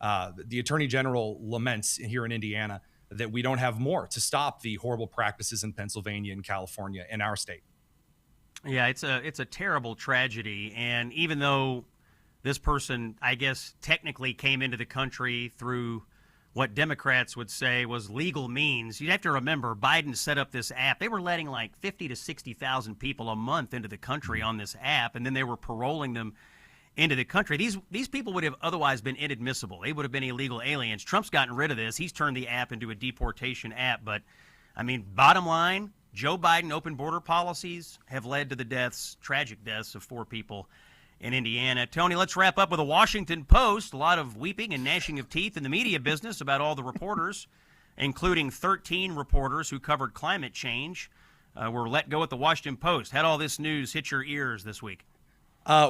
the Attorney General laments here in Indiana that we don't have more to stop the horrible practices in Pennsylvania and California in our state. Yeah, it's a terrible tragedy. And even though this person, I guess, technically came into the country through what Democrats would say was legal means. You have to remember, Biden set up this app. They were letting like 50 to 60,000 people a month into the country on this app, and then they were paroling them into the country. These people would have otherwise been inadmissible. They would have been illegal aliens. Trump's gotten rid of this. He's turned the app into a deportation app. But, I mean, bottom line, Joe Biden open border policies have led to the deaths, tragic deaths of 4 people in Indiana. Tony, let's wrap up with a Washington Post. A lot of weeping and gnashing of teeth in the media business about all the reporters, including 13 reporters who covered climate change, were let go at the Washington Post. How'd all this news hit your ears this week?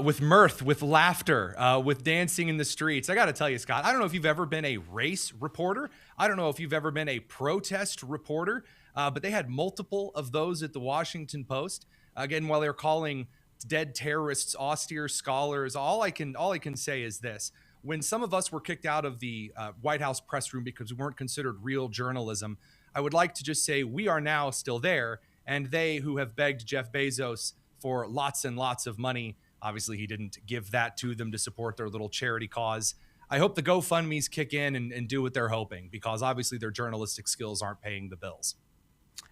With mirth, with laughter, with dancing in the streets. I got to tell you, Scott, I don't know if you've ever been a race reporter. I don't know if you've ever been a protest reporter, but they had multiple of those at the Washington Post. Again, while they're calling dead terrorists austere scholars, all I can say is this. when some of us were kicked out of the White House press room because we weren't considered real journalism, I would like to just say we are now still there, and they who have begged Jeff Bezos for lots and lots of money, obviously he didn't give that to them to support their little charity cause. I hope the GoFundMes kick in and do what they're hoping, because obviously their journalistic skills aren't paying the bills.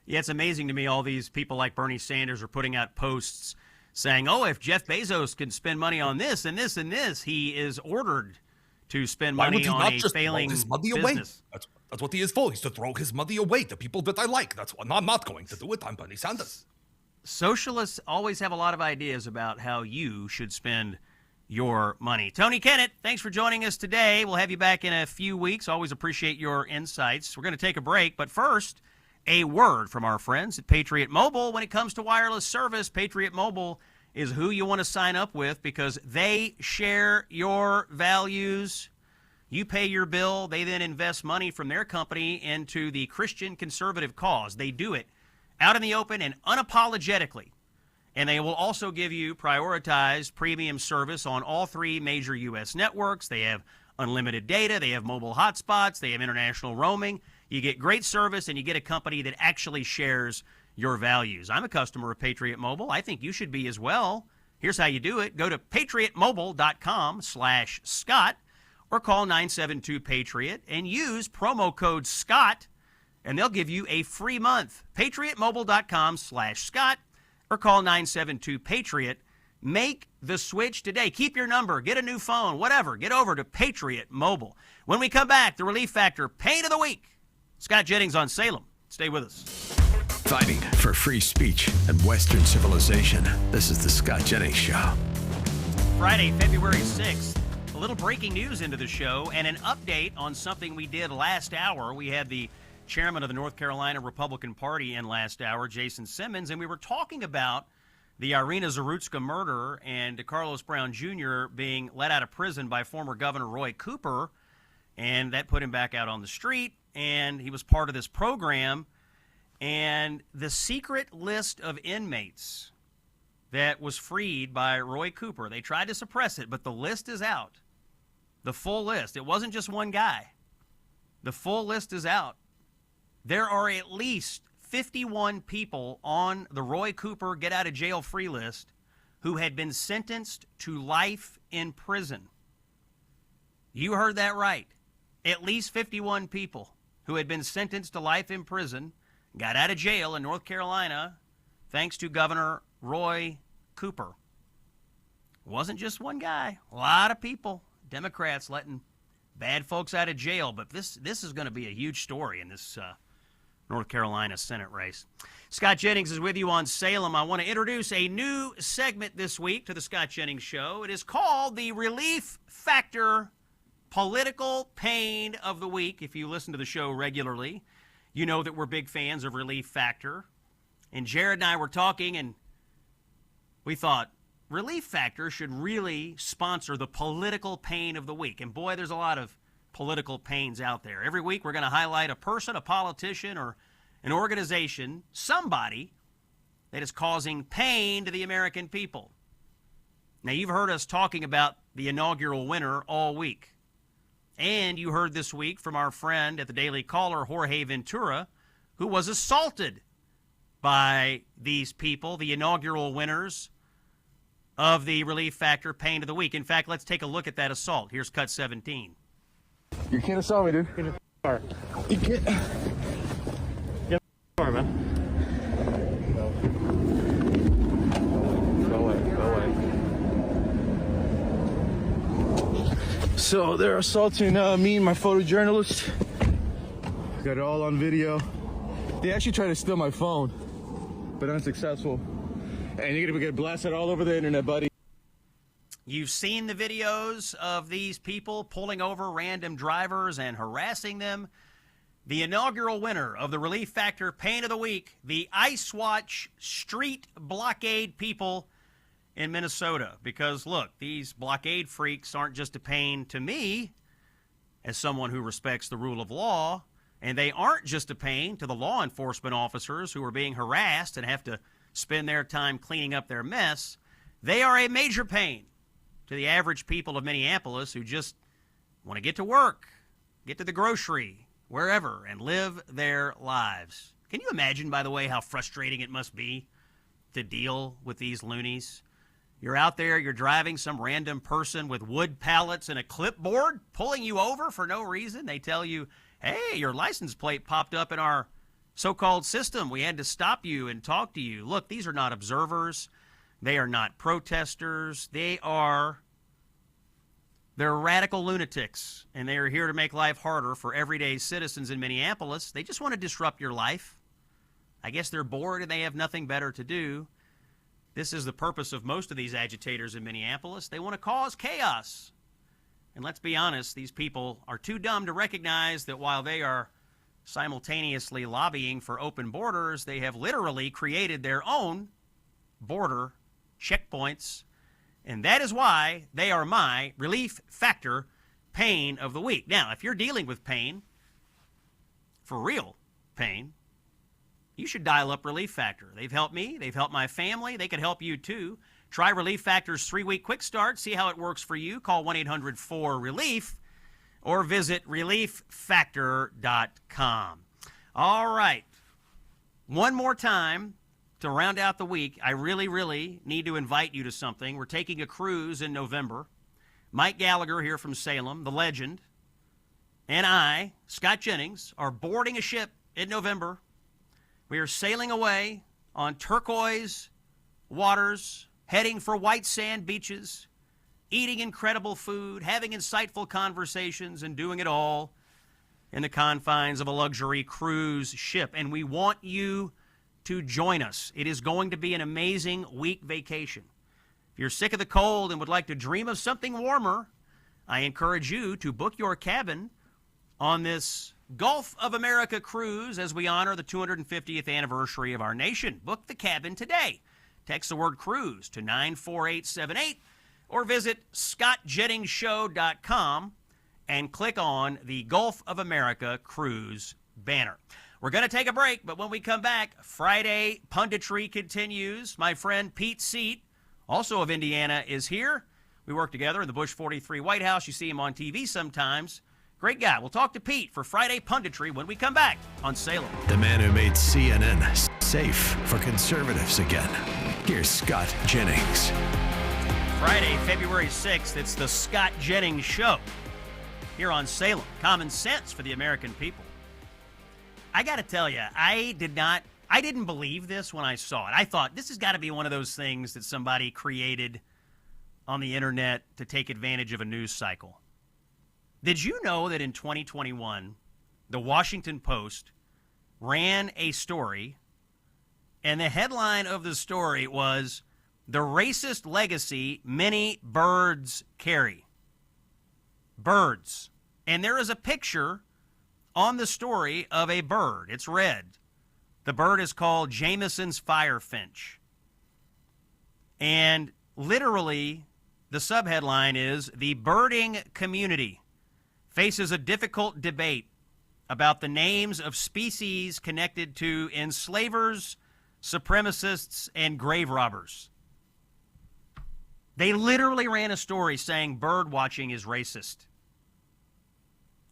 Yeah, it's amazing to me all these people like Bernie Sanders are putting out posts saying, oh, if Jeff Bezos can spend money on this and this and this, he is ordered to spend money on a failing business. That's what he is for. He's to throw his money away to people that I like. That's what I'm not going to do it. I'm Bernie Sanders. Socialists always have a lot of ideas about how you should spend your money. Tony Kennett, thanks for joining us today. We'll have you back in a few weeks. Always appreciate your insights. We're going to take a break, but first, a word from our friends at Patriot Mobile. When it comes to wireless service, Patriot Mobile is who you want to sign up with because they share your values. You pay your bill. They then invest money from their company into the Christian conservative cause. They do it out in the open and unapologetically. And they will also give you prioritized premium service on all 3 major U.S. networks. They have unlimited data. They have mobile hotspots. They have international roaming. You get great service, and you get a company that actually shares your values. I'm a customer of Patriot Mobile. I think you should be as well. Here's how you do it. Go to patriotmobile.com/Scott or call 972-PATRIOT and use promo code SCOTT, and they'll give you a free month. patriotmobile.com/Scott or call 972-PATRIOT. Make the switch today. Keep your number. Get a new phone. Whatever. Get over to Patriot Mobile. When we come back, the Relief Factor Pain of the Week. Scott Jennings on Salem. Stay with us. Fighting for free speech and Western civilization. This is the Scott Jennings Show. Friday, February 6th. A little breaking news into the show and an update on something we did last hour. We had the chairman of the North Carolina Republican Party in last hour, Jason Simmons, and we were talking about the Irina Zarutska murder and Carlos Brown Jr. being let out of prison by former Governor Roy Cooper, and that put him back out on the street, and he was part of this program. And the secret list of inmates that was freed by Roy Cooper, they tried to suppress it, but the list is out. The full list. It wasn't just one guy. The full list is out. There are at least 51 people on the Roy Cooper get out of jail free list who had been sentenced to life in prison. You heard that right. At least 51 people who had been sentenced to life in prison got out of jail in North Carolina thanks to Governor Roy Cooper. It wasn't just one guy. A lot of people, Democrats letting bad folks out of jail. But this is going to be a huge story in this North Carolina Senate race. Scott Jennings is with you on Salem. I want to introduce a new segment this week to the Scott Jennings Show. It is called the Relief Factor Political Pain of the Week. If you listen to the show regularly, you know that we're big fans of Relief Factor. And Jared and I were talking, and we thought Relief Factor should really sponsor the political pain of the week. And boy, there's a lot of political pains out there. Every week we're going to highlight a person, a politician, or an organization, somebody that is causing pain to the American people. Now, you've heard us talking about the inaugural winner all week. And you heard this week from our friend at the Daily Caller, Jorge Ventura, who was assaulted by these people, the inaugural winners of the Relief Factor Pain of the Week. In fact, let's take a look at that assault. Here's cut 17. You can't assault me, dude. Get in the car. You can't. Get in the car, man. Go away. So they're assaulting me and my photojournalist. Got it all on video. They actually tried to steal my phone, but unsuccessful. And you're gonna get blasted all over the internet, buddy. You've seen the videos of these people pulling over random drivers and harassing them. The inaugural winner of the Relief Factor Pain of the Week, the Ice Watch Street Blockade people in Minnesota. Because, look, these blockade freaks aren't just a pain to me as someone who respects the rule of law, and they aren't just a pain to the law enforcement officers who are being harassed and have to spend their time cleaning up their mess. They are a major pain to the average people of Minneapolis who just want to get to work, get to the grocery, wherever, and live their lives. Can you imagine, by the way, how frustrating it must be to deal with these loonies? You're out there, you're driving some random person with wood pallets and a clipboard pulling you over for no reason. They tell you, hey, your license plate popped up in our so-called system. We had to stop you and talk to you. Look, these are not observers. They are not protesters. They're radical lunatics, and they are here to make life harder for everyday citizens in Minneapolis. They just want to disrupt your life. I guess they're bored and they have nothing better to do. This is the purpose of most of these agitators in Minneapolis. They want to cause chaos. And let's be honest, these people are too dumb to recognize that while they are simultaneously lobbying for open borders, they have literally created their own border checkpoints. And that is why they are my relief factor pain of the week. Now, if you're dealing with pain, for real pain, you should dial up Relief Factor. They've helped me. They've helped my family. They could help you too. Try Relief Factor's 3-week quick start. See how it works for you. Call 1-800-4RELIEF or visit relieffactor.com. All right. One more time to round out the week, I really, really need to invite you to something. We're taking a cruise in November. Mike Gallagher here from Salem, the legend, and I, Scott Jennings, are boarding a ship in November. We are sailing away on turquoise waters, heading for white sand beaches, eating incredible food, having insightful conversations, and doing it all in the confines of a luxury cruise ship. And we want you to join us. It is going to be an amazing week vacation. If you're sick of the cold and would like to dream of something warmer, I encourage you to book your cabin on this Gulf of America cruise as we honor the 250th anniversary of our nation. Book the cabin today. Text the word cruise to 94878 or visit scottjenningshow.com and click on the Gulf of America cruise banner. We're going to take a break, but when we come back, Friday Punditry continues. My friend Pete Seat, also of Indiana, is here. We work together in the Bush 43 White House. You see him on TV sometimes. Great guy. We'll talk to Pete for Friday Punditry when we come back on Salem. The man who made CNN safe for conservatives again. Here's Scott Jennings. Friday, February 6th, it's the Scott Jennings Show here on Salem. Common sense for the American people. I got to tell you, I didn't believe this when I saw it. I thought this has got to be one of those things that somebody created on the internet to take advantage of a news cycle. Did you know that in 2021, the Washington Post ran a story, and the headline of the story was, "The Racist Legacy Many Birds Carry." Birds. And there is a picture on the story of a bird. It's red. The bird is called Jameson's Firefinch. And literally, the subheadline is, "The birding community faces a difficult debate about the names of species connected to enslavers, supremacists, and grave robbers." They literally ran a story saying bird watching is racist.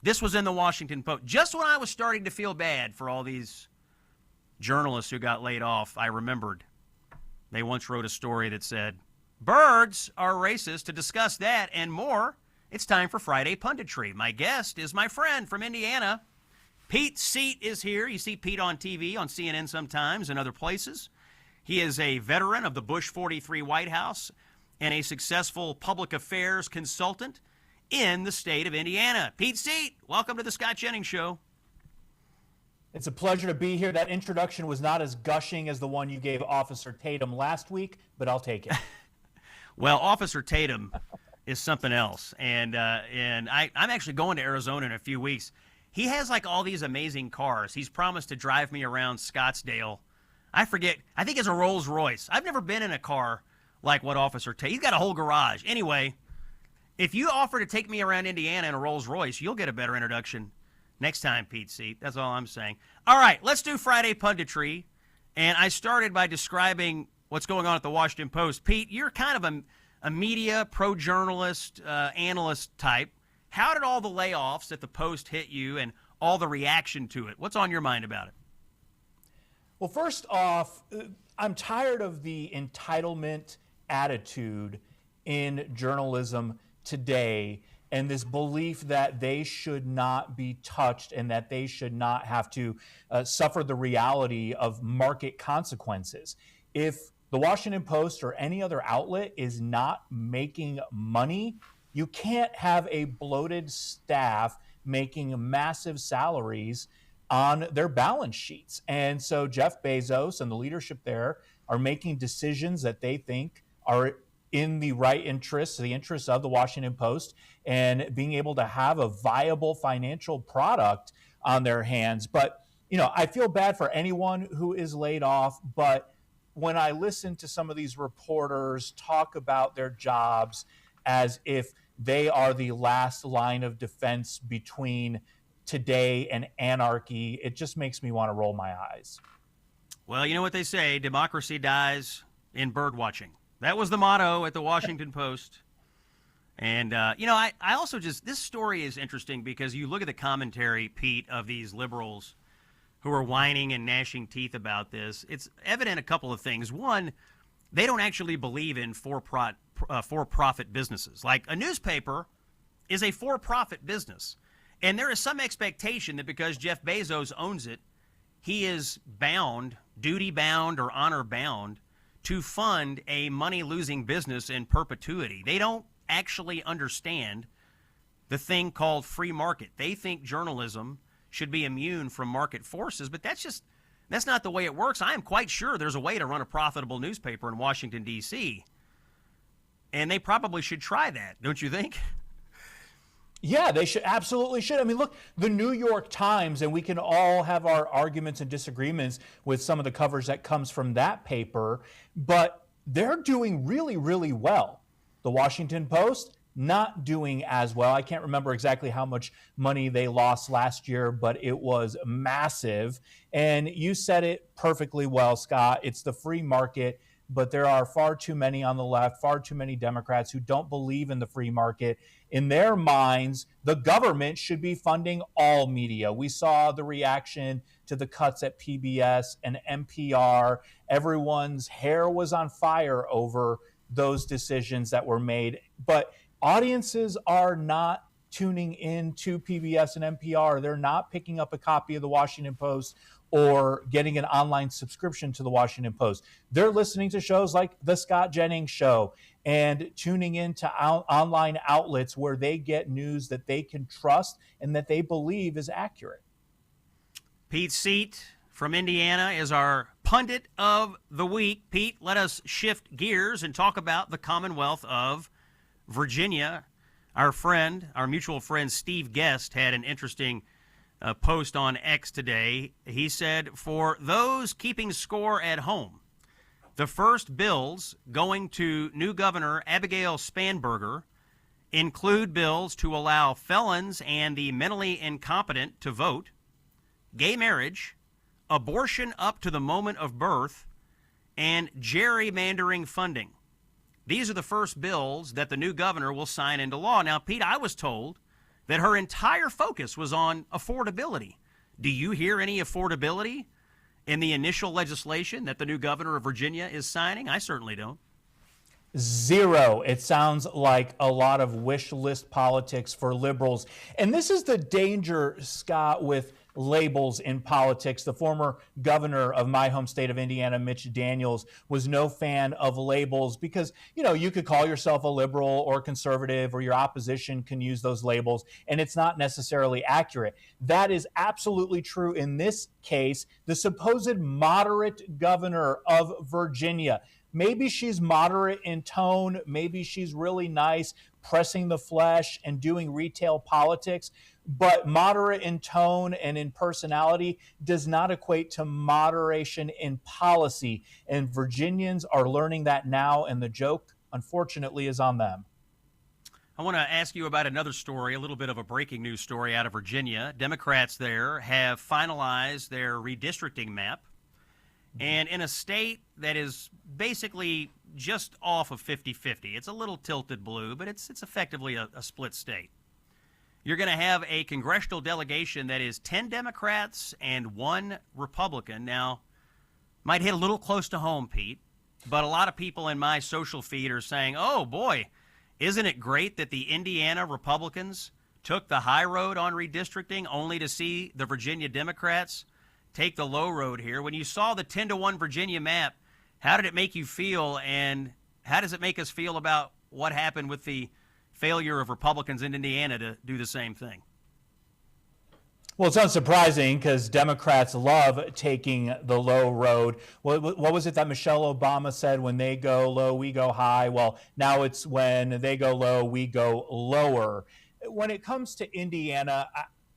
This was in the Washington Post. Just when I was starting to feel bad for all these journalists who got laid off, I remembered they once wrote a story that said, "Birds are racist." To discuss that and more, it's time for Friday Punditry. My guest is my friend from Indiana. Pete Seat is here. You see Pete on TV, on CNN sometimes, and other places. He is a veteran of the Bush 43 White House and a successful public affairs consultant in the state of Indiana. Pete Seat, welcome to the Scott Jennings Show. It's a pleasure to be here. That introduction was not as gushing as the one you gave Officer Tatum last week, but I'll take it. Well, Officer Tatum is something else, and I'm actually going to Arizona in a few weeks. He has like all these amazing cars. He's promised to drive me around Scottsdale. I forget. I think it's a Rolls Royce. I've never been in a car like what Officer Tatum. He's got a whole garage. Anyway, if you offer to take me around Indiana in a Rolls Royce, you'll get a better introduction next time, Pete Seat. That's all I'm saying. All right, let's do Friday Punditry. And I started by describing what's going on at the Washington Post. Pete, you're kind of a media, pro-journalist, analyst type. How did all the layoffs at the Post hit you and all the reaction to it? What's on your mind about it? Well, first off, I'm tired of the entitlement attitude in journalism today and this belief that they should not be touched and that they should not have to suffer the reality of market consequences. If the Washington Post or any other outlet is not making money, you can't have a bloated staff making massive salaries on their balance sheets. And so Jeff Bezos and the leadership there are making decisions that they think are in the right interests, the interests of the Washington Post, and being able to have a viable financial product on their hands. But, you know, I feel bad for anyone who is laid off, but when I listen to some of these reporters talk about their jobs as if they are the last line of defense between today and anarchy, it just makes me want to roll my eyes. Well, you know what they say, democracy dies in bird watching. That was the motto at the Washington Post. And, you know, I also just, this story is interesting because you look at the commentary, Pete, of these liberals who are whining and gnashing teeth about this. It's evident a couple of things. One, they don't actually believe in for-profit businesses. Like a newspaper is a for-profit business. And there is some expectation that because Jeff Bezos owns it, he is bound, duty-bound or honor-bound, to fund a money-losing business in perpetuity. They don't actually understand the thing called free market. They think journalism should be immune from market forces, but that's not the way it works. I am quite sure there's a way to run a profitable newspaper in Washington, D.C., and they probably should try that, don't you think? Yeah, they should, absolutely should. I mean, look, the New York Times, and we can all have our arguments and disagreements with some of the coverage that comes from that paper, but they're doing really, really well. The Washington Post, not doing as well. I can't remember exactly how much money they lost last year, but it was massive. And you said it perfectly well, Scott. It's the free market. But there are far too many on the left, far too many Democrats who don't believe in the free market. In their minds, the government should be funding all media. We saw the reaction to the cuts at PBS and NPR. Everyone's hair was on fire over those decisions that were made. But audiences are not tuning in to PBS and NPR. They're not picking up a copy of the Washington Post or getting an online subscription to the Washington Post. They're listening to shows like the Scott Jennings Show and tuning into online outlets where they get news that they can trust and that they believe is accurate. Pete Seat from Indiana is our pundit of the week. Pete, let us shift gears and talk about the Commonwealth of Virginia. Our mutual friend Steve Guest had an interesting post on X today. He said, for those keeping score at home, the first bills going to new Governor Abigail Spanberger include bills to allow felons and the mentally incompetent to vote, gay marriage, abortion up to the moment of birth, and gerrymandering funding. These are the first bills that the new governor will sign into law. Now, Pete, I was told that her entire focus was on affordability. Do you hear any affordability in the initial legislation that the new governor of Virginia is signing? I certainly don't. Zero. It sounds like a lot of wish list politics for liberals. And this is the danger, Scott, with labels in politics. The former governor of my home state of Indiana, Mitch Daniels, was no fan of labels because, you know, you could call yourself a liberal or conservative, or your opposition can use those labels, and it's not necessarily accurate. That is absolutely true in this case. The supposed moderate governor of Virginia, maybe she's moderate in tone, maybe she's really nice, pressing the flesh and doing retail politics, but moderate in tone and in personality does not equate to moderation in policy. And Virginians are learning that now, and the joke, unfortunately, is on them. I want to ask you about another story, a little bit of a breaking news story out of Virginia. Democrats there have finalized their redistricting map. And in a state that is basically just off of 50-50, it's a little tilted blue, but it's effectively a split state. you're going to have a congressional delegation that is 10 Democrats and 1 Republican. Now, might hit a little close to home, Pete, but a lot of people in my social feed are saying, oh, boy, isn't it great that the Indiana Republicans took the high road on redistricting only to see the Virginia Democrats take the low road here? When you saw the 10-1 Virginia map, how did it make you feel, and how does it make us feel about what happened with the failure of Republicans in Indiana to do the same thing? Well, it's unsurprising because Democrats love taking the low road. What was it that Michelle Obama said? When they go low, we go high. Well, now it's when they go low, we go lower. When it comes to Indiana,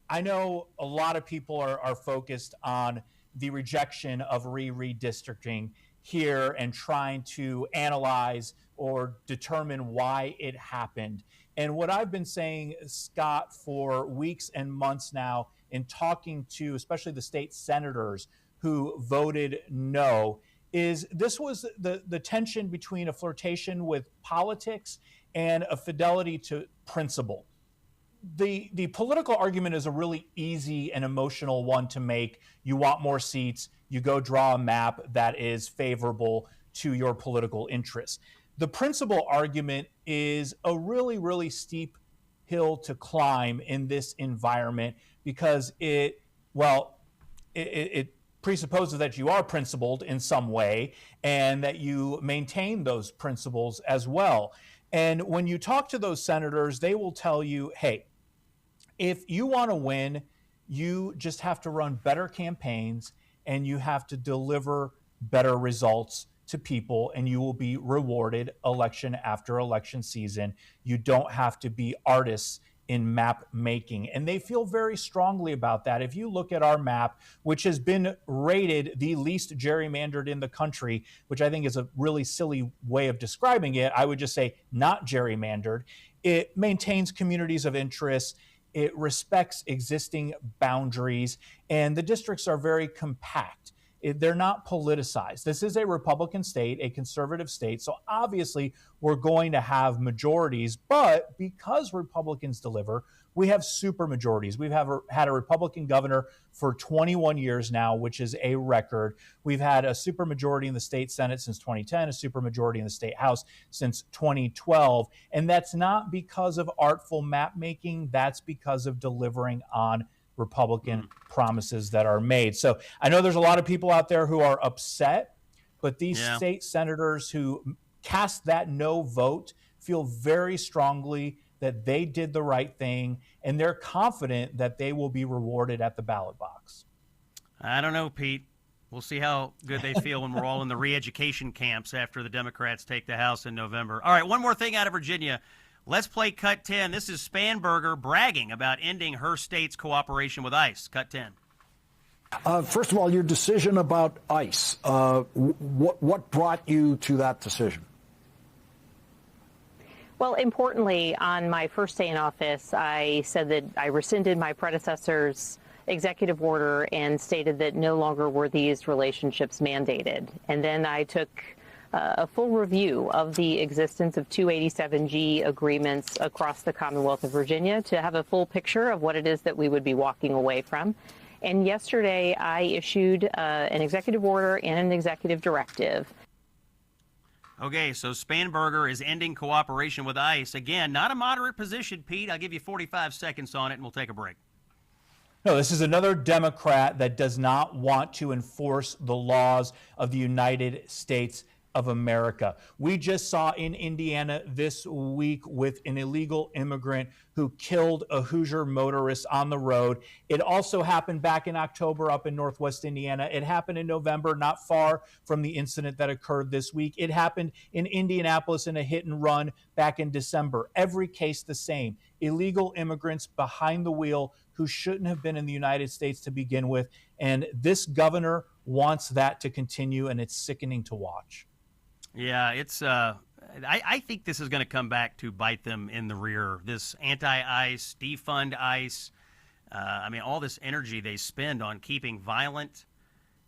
I know a lot of people are focused on the rejection of redistricting here and trying to analyze or determine why it happened. And what I've been saying, Scott, for weeks and months now, in talking to especially the state senators who voted no, is this was the tension between a flirtation with politics and a fidelity to principle. The political argument is a really easy and emotional one to make. You want more seats, you go draw a map that is favorable to your political interests. The principle argument is a really, really steep hill to climb in this environment because it presupposes that you are principled in some way and that you maintain those principles as well. And when you talk to those senators, they will tell you, hey, if you want to win, you just have to run better campaigns and you have to deliver better results to people, and you will be rewarded election after election season. You don't have to be artists in map making. And they feel very strongly about that. If you look at our map, which has been rated the least gerrymandered in the country, which I think is a really silly way of describing it, I would just say not gerrymandered. It maintains communities of interest. It respects existing boundaries, and the districts are very compact. They're not politicized. This is a Republican state, a conservative state, so obviously we're going to have majorities, but because Republicans deliver, we have super majorities. We've had a Republican governor for 21 years now, which is a record. We've had a super majority in the state Senate since 2010, a super majority in the state House since 2012, and that's not because of artful map making, that's because of delivering on Republican promises that are made. So I know there's a lot of people out there who are upset, but these state senators who cast that no vote feel very strongly that they did the right thing, and they're confident that they will be rewarded at the ballot box. I don't know, Pete. We'll see how good they feel when we're all in the re-education camps after the Democrats take the House in November. All right, one more thing out of Virginia. Let's play Cut 10. This is Spanberger bragging about ending her state's cooperation with ICE. Cut 10. First of all, your decision about ICE. What brought you to that decision? Well, importantly, on my first day in office, I said that I rescinded my predecessor's executive order and stated that no longer were these relationships mandated. And then I took a full review of the existence of 287G agreements across the Commonwealth of Virginia to have a full picture of what it is that we would be walking away from. And yesterday, I issued an executive order and an executive directive. Okay, so Spanberger is ending cooperation with ICE. Again, not a moderate position, Pete. I'll give you 45 seconds on it, and we'll take a break. No, this is another Democrat that does not want to enforce the laws of the United States of America. We just saw in Indiana this week with an illegal immigrant who killed a Hoosier motorist on the road. It also happened back in October up in Northwest Indiana. It happened in November, not far from the incident that occurred this week. It happened in Indianapolis in a hit and run back in December. Every case the same. Illegal immigrants behind the wheel who shouldn't have been in the United States to begin with. And this governor wants that to continue, and it's sickening to watch. Yeah, it's. I think this is going to come back to bite them in the rear. This anti-ICE, defund ICE. I mean, all this energy they spend on keeping violent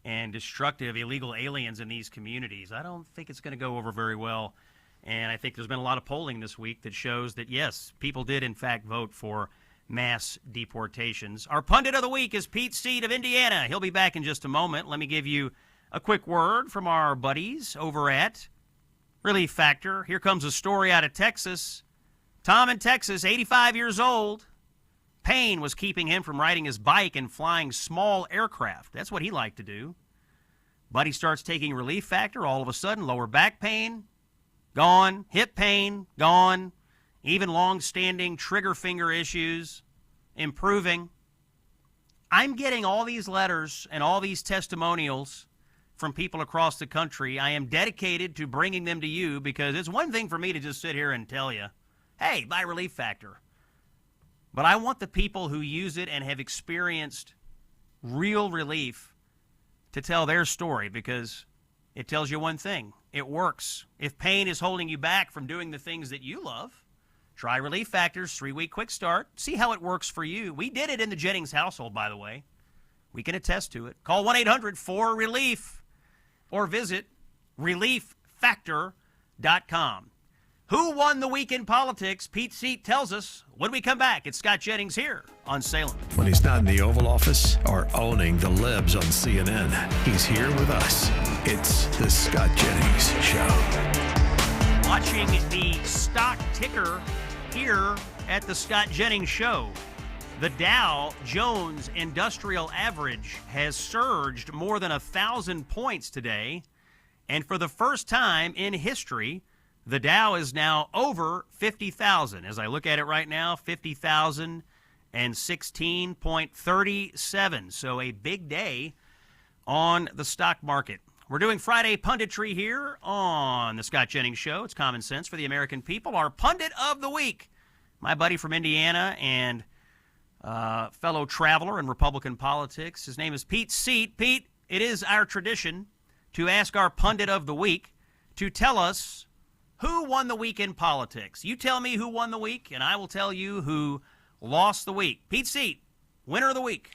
and destructive illegal aliens in these communities. I don't think it's going to go over very well. And I think there's been a lot of polling this week that shows that, yes, people did, in fact, vote for mass deportations. Our pundit of the week is Pete Seat of Indiana. He'll be back in just a moment. Let me give you a quick word from our buddies over at Relief Factor. Here comes a story out of Texas. Tom in Texas, 85 years old. Pain was keeping him from riding his bike and flying small aircraft. That's what he liked to do. But he starts taking Relief Factor. All of a sudden, lower back pain, gone. Hip pain, gone. Even long-standing trigger finger issues, improving. I'm getting all these letters and all these testimonials from people across the country. I am dedicated to bringing them to you because it's one thing for me to just sit here and tell you, hey, buy Relief Factor. But I want the people who use it and have experienced real relief to tell their story because it tells you one thing. It works. If pain is holding you back from doing the things that you love, try Relief Factor's 3-week quick start. See how it works for you. We did it in the Jennings household, by the way. We can attest to it. Call 1-800-4RELIEF or visit relieffactor.com. Who won the week in politics? Pete Seat tells us when we come back. It's Scott Jennings here on Salem. When he's not in the Oval Office or owning the libs on CNN, he's here with us. It's the Scott Jennings Show. Watching the stock ticker here at the Scott Jennings Show. The Dow Jones Industrial Average has surged more than 1,000 points today. And for the first time in history, the Dow is now over 50,000. As I look at it right now, 50,016.37. So a big day on the stock market. We're doing Friday Punditry here on the Scott Jennings Show. It's common sense for the American people. Our pundit of the week, my buddy from Indiana and fellow traveler in Republican politics. His name is Pete Seat. Pete, it is our tradition to ask our pundit of the week to tell us who won the week in politics. You tell me who won the week, and I will tell you who lost the week. Pete Seat, winner of the week.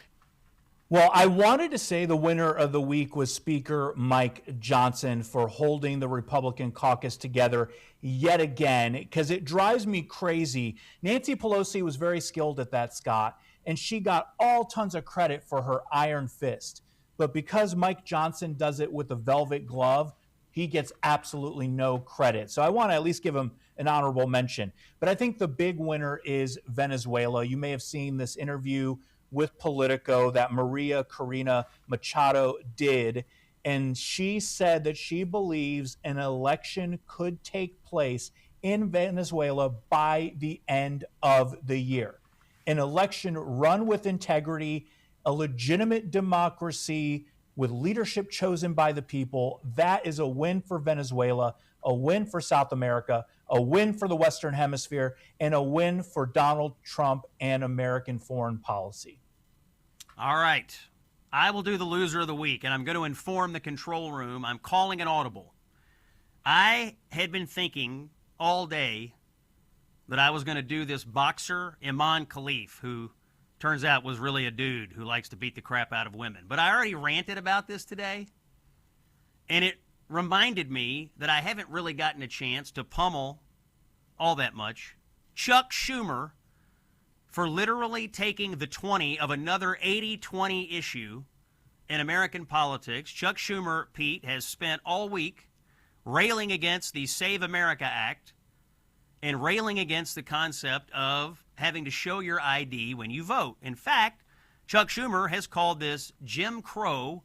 Well, I wanted to say the winner of the week was Speaker Mike Johnson for holding the Republican caucus together yet again, because it drives me crazy. Nancy Pelosi was very skilled at that, Scott, and she got all tons of credit for her iron fist. But because Mike Johnson does it with a velvet glove, he gets absolutely no credit. So I want to at least give him an honorable mention. But I think the big winner is Venezuela. You may have seen this interview with Politico that Maria Corina Machado did. And she said that she believes an election could take place in Venezuela by the end of the year. An election run with integrity, a legitimate democracy, with leadership chosen by the people. That is a win for Venezuela, a win for South America, a win for the Western Hemisphere, and a win for Donald Trump and American foreign policy. All right. I will do the loser of the week, and I'm going to inform the control room. I'm calling an audible. I had been thinking all day that I was going to do this boxer, Iman Khalif, who turns out was really a dude who likes to beat the crap out of women. But I already ranted about this today, and it reminded me that I haven't really gotten a chance to pummel all that much Chuck Schumer for literally taking the 20 of another 80-20 issue in American politics. Chuck Schumer, Pete, has spent all week railing against the Save America Act and railing against the concept of having to show your ID when you vote. In fact, Chuck Schumer has called this Jim Crow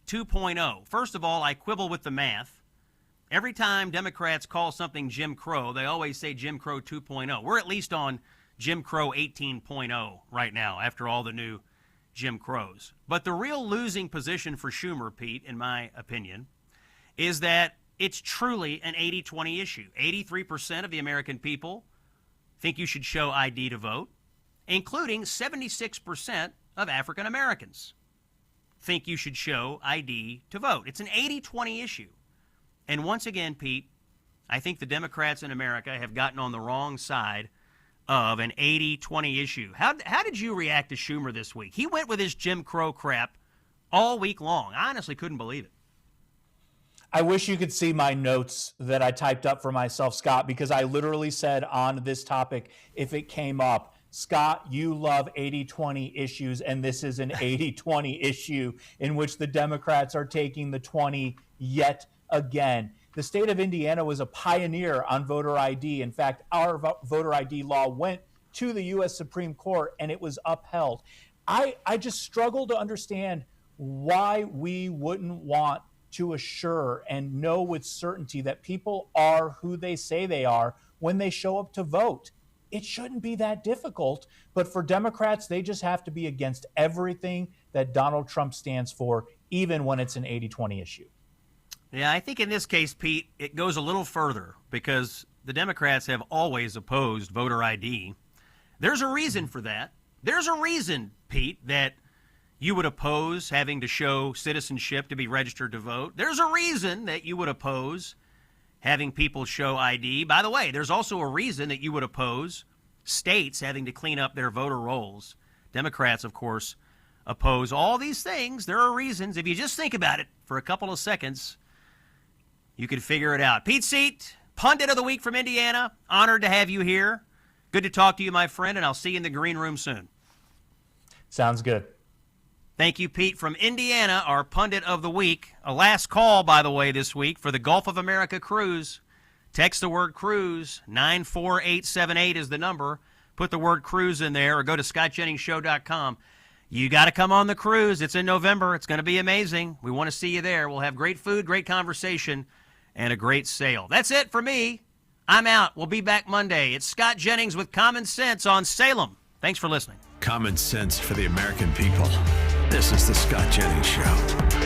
2.0. First of all, I quibble with the math. Every time Democrats call something Jim Crow, they always say Jim Crow 2.0. We're at least on Jim Crow 18.0 right now after all the new Jim Crows. But the real losing position for Schumer, Pete, in my opinion, is that it's truly an 80-20 issue. 83% of the American people think you should show ID to vote, including 76% of African Americans think you should show ID to vote. It's an 80-20 issue. And once again, Pete, I think the Democrats in America have gotten on the wrong side of an 80-20 issue. How did you react to Schumer this week? He went with his Jim Crow crap all week long. I honestly couldn't believe it. I wish you could see my notes that I typed up for myself, Scott, because I literally said on this topic, if it came up, Scott, you love 80-20 issues, and this is an 80-20 issue in which the Democrats are taking the 20 yet again. The state of Indiana was a pioneer on voter ID. In fact, our voter ID law went to the U.S. Supreme Court, and it was upheld. I just struggle to understand why we wouldn't want to assure and know with certainty that people are who they say they are when they show up to vote. It shouldn't be that difficult, but for Democrats, they just have to be against everything that Donald Trump stands for, even when it's an 80-20 issue. Yeah, I think in this case, Pete, it goes a little further because the Democrats have always opposed voter ID. There's a reason for that. There's a reason, Pete, that you would oppose having to show citizenship to be registered to vote. There's a reason that you would oppose having people show ID. By the way, there's also a reason that you would oppose states having to clean up their voter rolls. Democrats, of course, oppose all these things. There are reasons. If you just think about it for a couple of seconds, you can figure it out. Pete Seat, Pundit of the Week from Indiana. Honored to have you here. Good to talk to you, my friend, and I'll see you in the green room soon. Sounds good. Thank you, Pete, from Indiana, our Pundit of the Week. A last call, by the way, this week for the Gulf of America cruise. Text the word cruise. 94878 is the number. Put the word cruise in there or go to scottjenningsshow.com. You got to come on the cruise. It's in November. It's going to be amazing. We want to see you there. We'll have great food, great conversation, and a great sail. That's it for me. I'm out. We'll be back Monday. It's Scott Jennings with Common Sense on Salem. Thanks for listening. Common sense for the American people. This is the Scott Jennings Show.